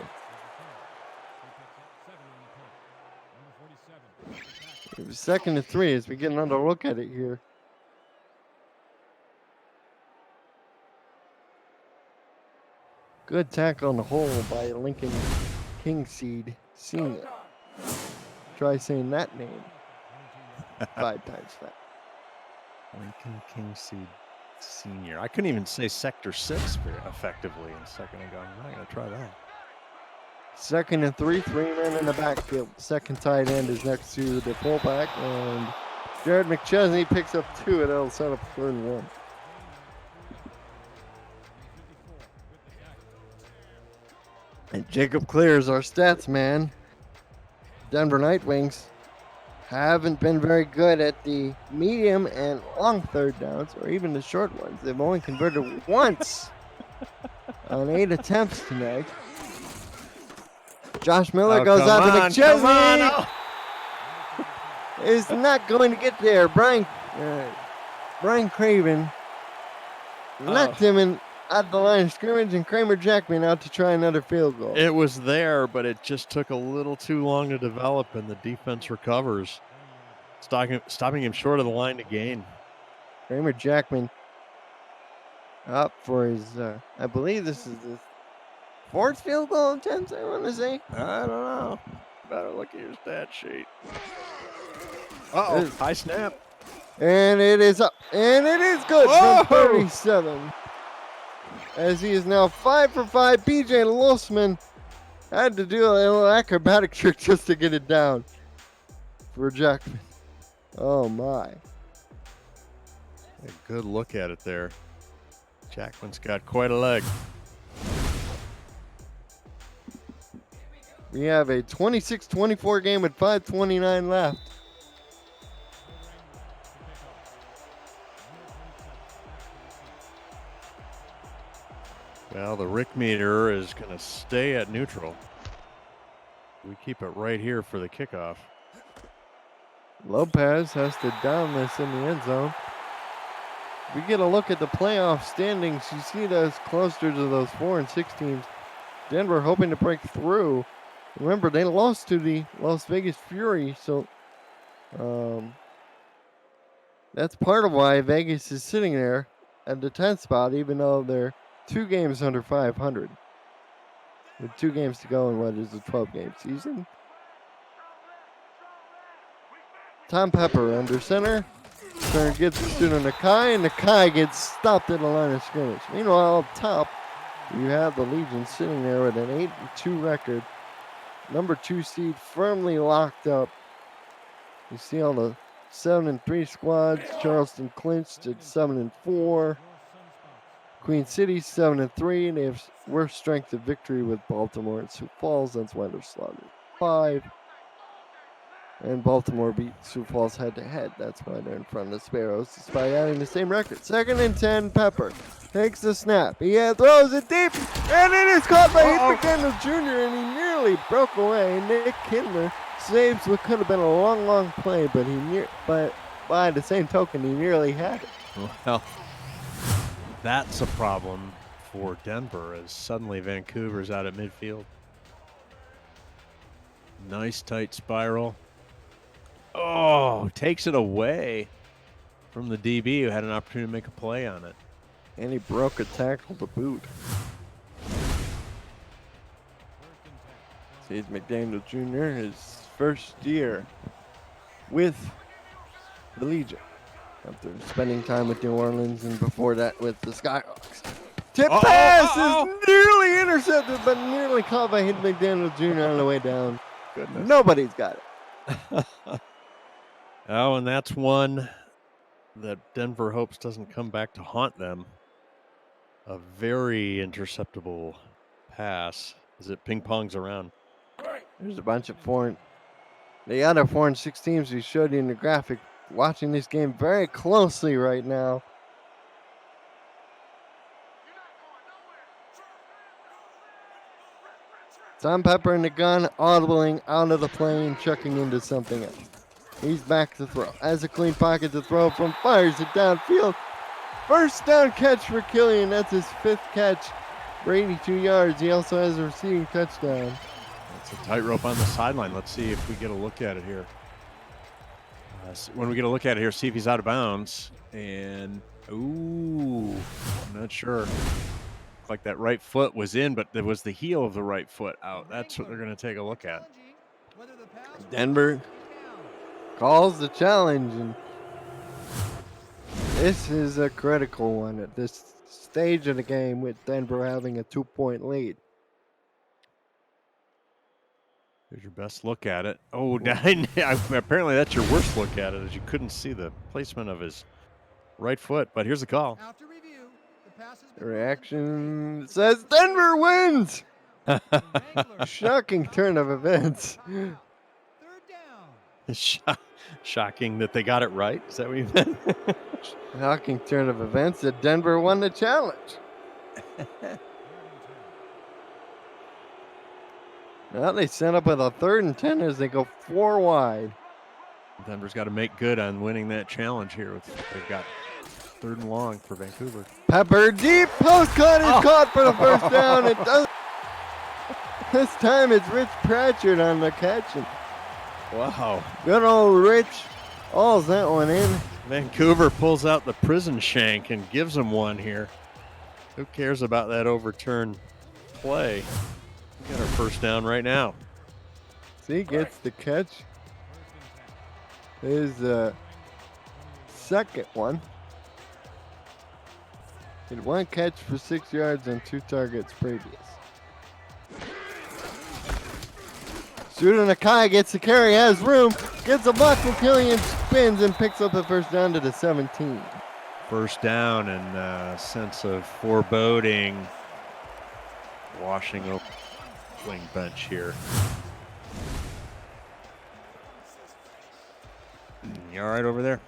It was 2nd and 3 as we get another look at it here. Good tackle on the hole by Lincoln Kingseed Sr. Try saying that name 5 times fast. Lincoln Kingseed Sr. I couldn't even say Sector 6 very effectively in a second ago. I'm not going to try that. 2nd and 3, 3 men in the backfield. Second tight end is next to the fullback, and Jared McChesney picks up 2, and it'll set up 3rd and 1. And Jacob clears our stats man. Denver Nightwings haven't been very good at the medium and long 3rd downs, or even the short ones. They've only converted once on 8 attempts tonight. Josh Miller goes out to McChesney. Is not going to get there. Brian Craven knocked him in at the line of scrimmage, and Kramer Jackman out to try another field goal. It was there, but it just took a little too long to develop, and the defense recovers, stopping him short of the line to gain. Kramer Jackman up for his, I believe this is his 4th field goal attempt, I want to say. I don't know. Better look at your stat sheet. Uh-oh, high snap. And it is up, and it is good Whoa! from 37. As he is now 5 for 5. BJ Losman had to do a little acrobatic trick just to get it down for Jackman. Oh my. A good look at it there. Jackman's got quite a leg. We have a 26-24 game with 5:29 left. Well, the Rick meter is going to stay at neutral. We keep it right here for the kickoff. Lopez has to down this in the end zone. We get a look at the playoff standings. You see those closer to those 4 and 6 teams. Denver hoping to break through. Remember, they lost to the Las Vegas Fury, so that's part of why Vegas is sitting there at the 10th spot, even though they're 2 games under 500. With 2 games to go in what is a 12-game season. Tom Pepper under center. Turner gets it to Nakai, and Nakai gets stopped at the line of scrimmage. Meanwhile, up top, You have the Legion sitting there with an 8-2 record. Number 2 seed firmly locked up. You see all the 7-3 squads. Charleston clinched at 7-4. Queen City 7-3, and they have worse strength of victory with Baltimore and Sioux Falls. That's why they're slaughtered 5. And Baltimore beat Sioux Falls head-to-head. That's why they're in front of the Sparrows, despite having the same record. 2nd and 10, Pepper takes the snap. He throws it deep, and it is caught by Heath McDaniel Jr., and he nearly broke away. Nick Kindler saves what could have been a long play, but by the same token, he nearly had it. Well, that's a problem for Denver, as suddenly Vancouver's out at midfield. Nice tight spiral. Oh, takes it away from the DB who had an opportunity to make a play on it. And he broke a tackle to boot. He's McDaniel Jr., his first year with the Legion, after spending time with New Orleans and before that with the Skyhawks. Tip pass is nearly intercepted, but nearly caught by Heath McDaniel Jr. on the way down. Goodness. Nobody's got it. Oh, and that's one that Denver hopes doesn't come back to haunt them. A very interceptable pass as it ping-pongs around. There's a bunch of the other 4 and 6 teams we showed you in the graphic watching this game very closely right now. Tom Pepper in the gun, audibling out of the plane, chucking into something else. He's back to throw. Has a clean pocket to throw from, fires it downfield. First down catch for Killian. That's his 5th catch for 82 yards. He also has a receiving touchdown. It's a tightrope on the sideline. Let's see if we get a look at it here. When we get a look at it here, see if he's out of bounds. And, ooh, I'm not sure. Like that right foot was in, but there was the heel of the right foot out. That's what they're going to take a look at. Denver calls the challenge, and this is a critical one at this stage of the game with Denver having a 2-point lead. Here's your best look at it. Oh, apparently that's your worst look at it, as you couldn't see the placement of his right foot. But here's the call. After review, the pass has The been reaction says Denver wins. Shocking turn of events. Third down. Shocking that they got it right. Is that what you meant? Shocking turn of events that Denver won the challenge. Now they set up with a 3rd and 10 as they go 4 wide. Denver's got to make good on winning that challenge here. They've got 3rd and long for Vancouver. Pepper deep post cut is caught for the first down. It does. This time it's Rich Pratchett on the catch. And wow. good old Rich hauls that one in. Vancouver pulls out the prison shank and gives them one here. Who cares about that overturned play? We got our first down right now. See, gets the catch. His second one. He had 1 catch for 6 yards on 2 targets previous. Student Akai gets the carry, has room, gets a block from Killian, spins and picks up the first down to the 17. First down, and a sense of foreboding washing over the wing bench here. You all right over there?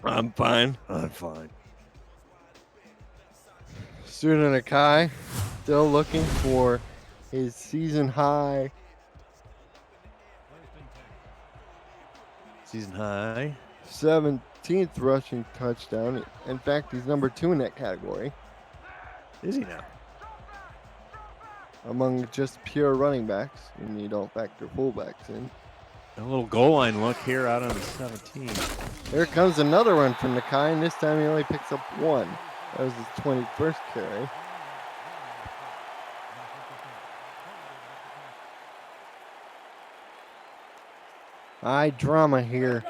I'm fine. I'm fine. Student Akai still looking for his season high. Season high. 17th rushing touchdown. In fact, he's number 2 in that category. Is he now? Among just pure running backs, when you don't factor fullbacks in. A little goal line look here out on the 17. Here comes another run from Nakai, and this time he only picks up 1. That was his 21st carry. High drama here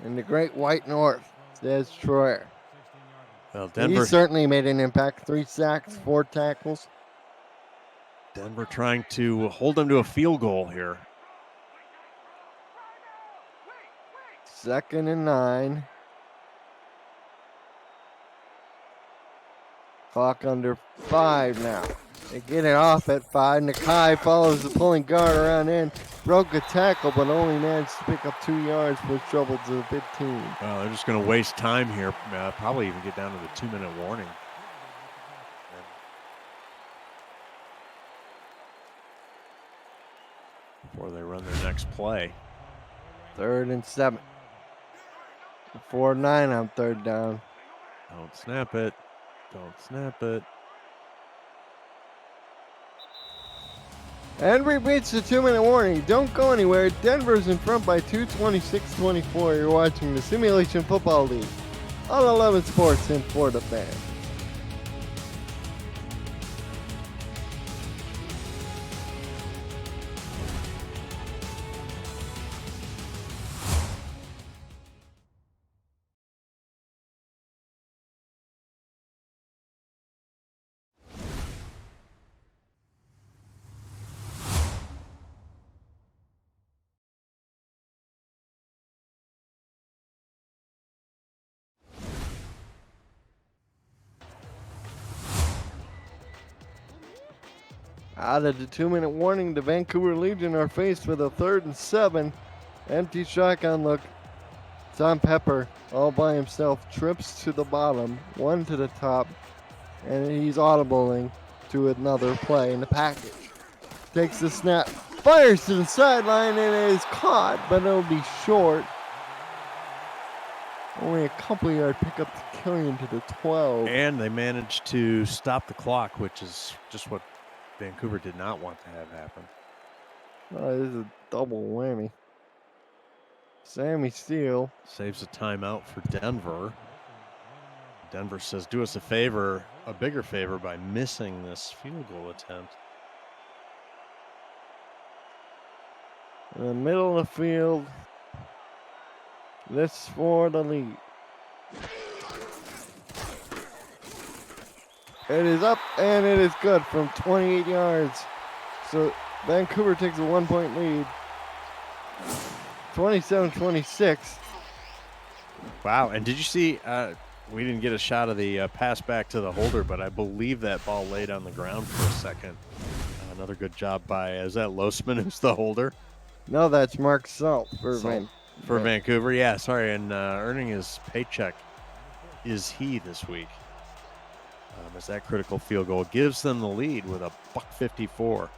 in the Great White North, says Troyer. Well, He Denver certainly made an impact. 3 sacks, 4 tackles. trying to hold them to a field goal here. 2nd and 9. Clock under 5 now. They get it off at 5. Nakai follows the pulling guard around in. Broke a tackle, but only managed to pick up 2 yards for trouble to the 15. Well, they're just going to waste time here. Probably even get down to the 2-minute warning. Before they run their next play. 3rd and 7. 4-9 on 3rd down. Don't snap it. Don't snap it. And we reached the 2-minute warning. Don't go anywhere. Denver's in front by 2, 26-24. You're watching the Simulation Football League on 11 Sports and for the fans. Out of the 2-minute warning, the Vancouver Legion are faced with a 3rd and 7. Empty shotgun look. Tom Pepper, all by himself, trips to the bottom, 1 to the top, and he's audibling to another play in the package. Takes the snap, fires to the sideline, and it is caught, but it'll be short. Only a couple yard pickup to Killian to the 12. And they managed to stop the clock, which is just what Vancouver did not want to have happen. Oh, this is a double whammy. Sammy Steele Saves a timeout for Denver. Denver says, do us a favor, a bigger favor, by missing this field goal attempt. in the middle of the field. This for the lead. It is up and it is good from 28 yards. So Vancouver takes a 1-point lead. 27-26. Wow, and did you see, we didn't get a shot of the pass back to the holder, but I believe that ball laid on the ground for a second. Another good job by, is that Losman who's the holder? No, that's Mark Salt for Vancouver. Yeah, sorry, and earning his paycheck is he this week. As that critical field goal gives them the lead with a $1.54.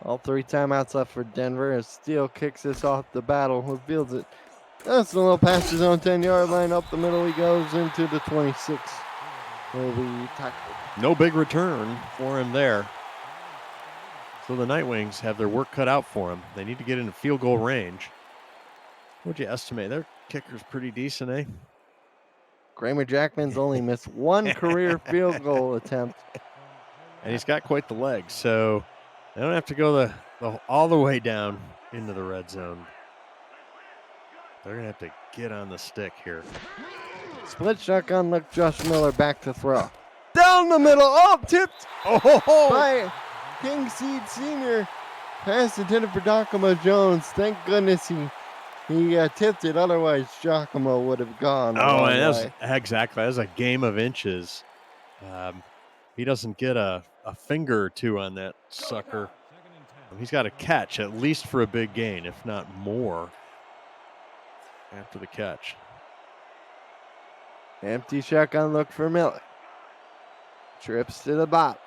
All 3 timeouts left for Denver as Steele kicks this off the battle. Who fields it? That's a little past his own 10-yard line. Up the middle he goes into the 26. Will be tackled. No big return for him there. So the Night Wings have their work cut out for them. They need to get into field goal range. What'd you estimate? Their kicker's pretty decent, eh? Kramer Jackman's only missed 1 career field goal attempt. And he's got quite the legs, so they don't have to go all the way down into the red zone. They're going to have to get on the stick here. Split shotgun look, Josh Miller back to throw. Down the middle, tipped by King Seed Sr. Pass intended for Giacomo Jones. Thank goodness he tipped it. Otherwise, Giacomo would have gone. Oh, and that was a game of inches. He doesn't get a finger or two on that sucker. He's got to catch at least for a big gain, if not more, after the catch. Empty shotgun look for Miller. Trips to the bottom.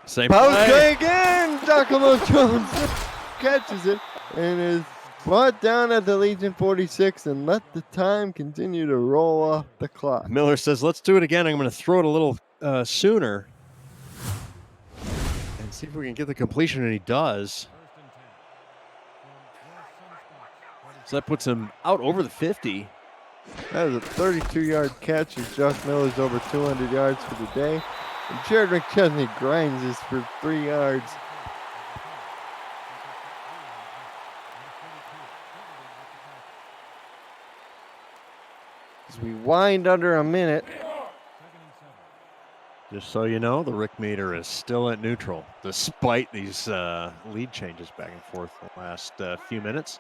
Same Post play again. Giacomo Jones catches it and is brought down at the Legion 46 and let the time continue to roll off the clock. Miller says, let's do it again. I'm going to throw it a little sooner and see if we can get the completion, and he does. So that puts him out over the 50. That is a 32-yard catch as Josh Miller's over 200 yards for the day. And Jared McChesney grinds this for 3 yards. as we wind under a minute. Just so you know, the Rick meter is still at neutral, despite these lead changes back and forth the last few minutes.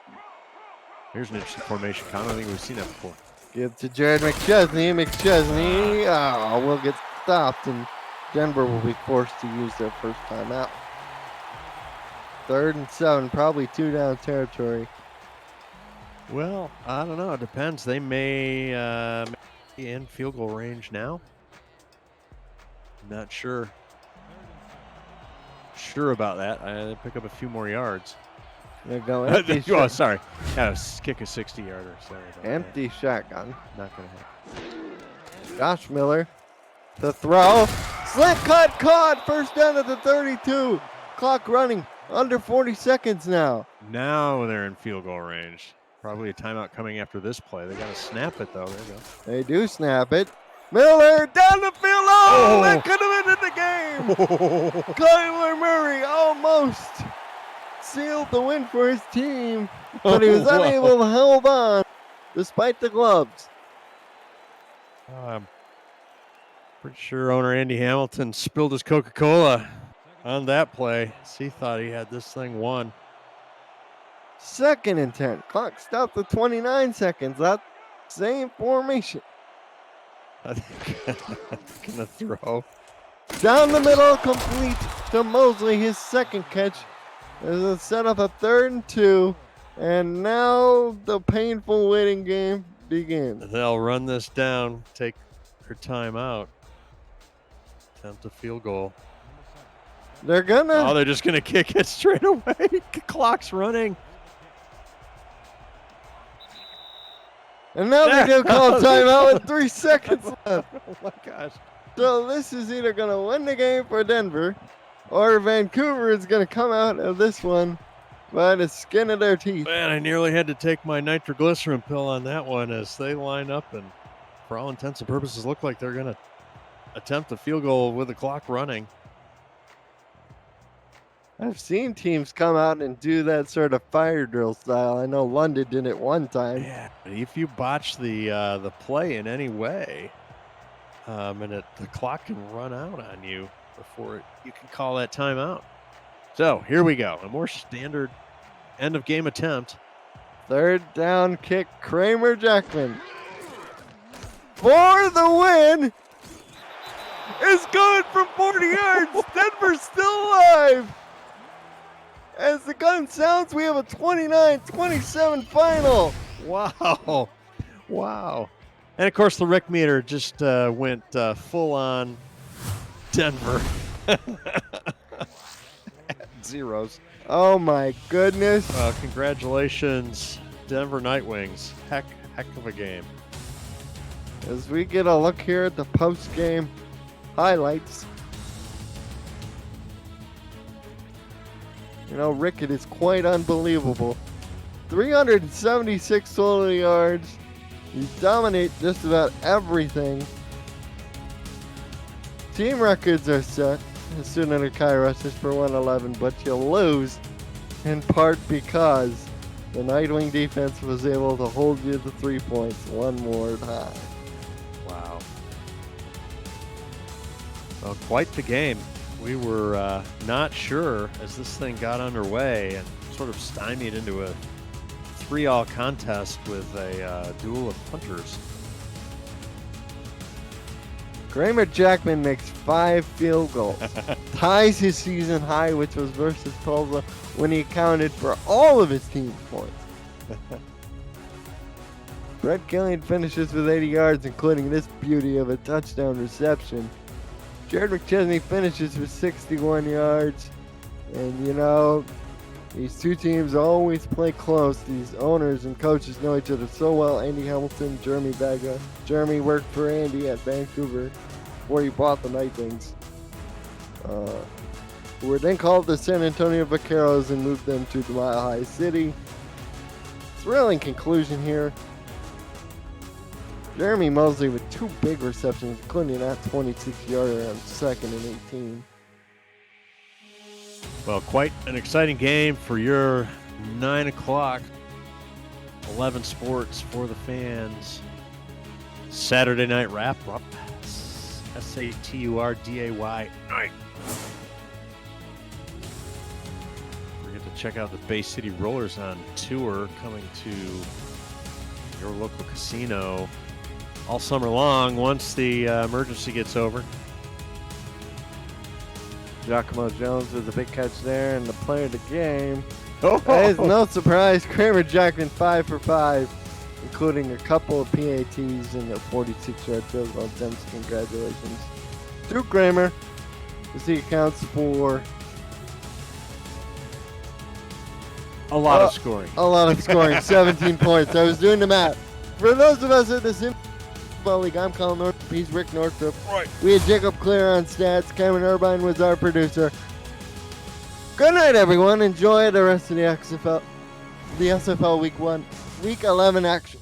Here's an interesting formation, Con. I don't think we've seen that before. Give to Jared McChesney. McChesney will get stopped, and Denver will be forced to use their first timeout. 3rd and 7, probably 2 down territory. Well, I don't know. It depends. They may be in field goal range now. Not sure about that. They pick up a few more yards. They're going empty. Oh, sorry. Kick a 60-yarder. Sorry about Empty shotgun. that. Not going to happen. Josh Miller, the throw. Slant cut, caught. First down at the 32. Clock running. Under 40 seconds now. Now they're in field goal range. Probably a timeout coming after this play. They got to snap it, though. There you go. They do snap it. Miller down the field. Oh, that could have ended the game. Kyler Murray almost sealed the win for his team, but he was unable to hold on despite the gloves. Pretty sure owner Andy Hamilton spilled his Coca-Cola on that play. He thought he had this thing won. 2nd and 10. Clock stopped at 29 seconds. That same formation. I think gonna throw. Down the middle, complete to Mosley. His second catch. As a set up a 3rd and 2. And now the painful waiting game begins. They'll run this down, take their time out, attempt a field goal. They're gonna. Oh, they're just gonna kick it straight away. Clock's running. And now they do call timeout with 3 seconds left. Oh my gosh. So this is either going to win the game for Denver, or Vancouver is going to come out of this one by the skin of their teeth. Man, I nearly had to take my nitroglycerin pill on that one as they line up and, for all intents and purposes, look like they're going to attempt a field goal with the clock running. I've seen teams come out and do that sort of fire drill style. I know London did it one time. Yeah, if you botch the play in any way, and the clock can run out on you before you can call that timeout. So here we go. A more standard end of game attempt. 3rd down kick, Kramer Jackman. For the win. It's going from 40 yards. Denver's still alive. As the gun sounds, we have a 29-27 final. Wow. Wow. And, of course, the Rick meter just went full-on Denver. Zeros. Oh, my goodness. Congratulations, Denver Nightwings. Heck of a game. As we get a look here at the post-game highlights. You know, Rick, it is quite unbelievable. 376 total yards. You dominate just about everything. Team records are set. Soon under Kai rushes for 111, but you lose in part because the Nightwing defense was able to hold you to 3 points one more time. Wow. Well, quite the game. We were not sure as this thing got underway and sort of stymied into a 3-all contest with a duel of punters. Kramer Jackman makes 5 field goals, ties his season high, which was versus Tulsa when he accounted for all of his team's points. Brett Killian finishes with 80 yards, including this beauty of a touchdown reception. Jared McChesney finishes with 61 yards. And, you know, these two teams always play close. These owners and coaches know each other so well. Andy Hamilton, Jeremy Baga. Jeremy worked for Andy at Vancouver before he bought the Nightwings. Who were then called the San Antonio Vaqueros and moved them to the Mile High City. Thrilling conclusion here. Jeremy Mosley with 2 big receptions, including that 26-yarder on 2nd and 18. Well, quite an exciting game for your 9 o'clock. 11 sports for the fans. Saturday night wrap up. SATURDAY night. Forget to check out the Bay City Rollers on tour, coming to your local casino all summer long once the emergency gets over. Giacomo Jones with a big catch there, and the player of the game. Oh, It's no surprise, Kramer Jackman 5 for 5, including a couple of PATs and a 46-yard field goal. Dems, congratulations to Kramer, as he accounts for a lot of scoring. a lot of scoring, 17 points. I was doing the math. For those of us at the Sim Football League, I'm Colin Northrup. He's Rick Northrup. Right. We had Jacob Clear on stats. Cameron Irvine was our producer. Good night, everyone. Enjoy the rest of the SFL Week 11 action.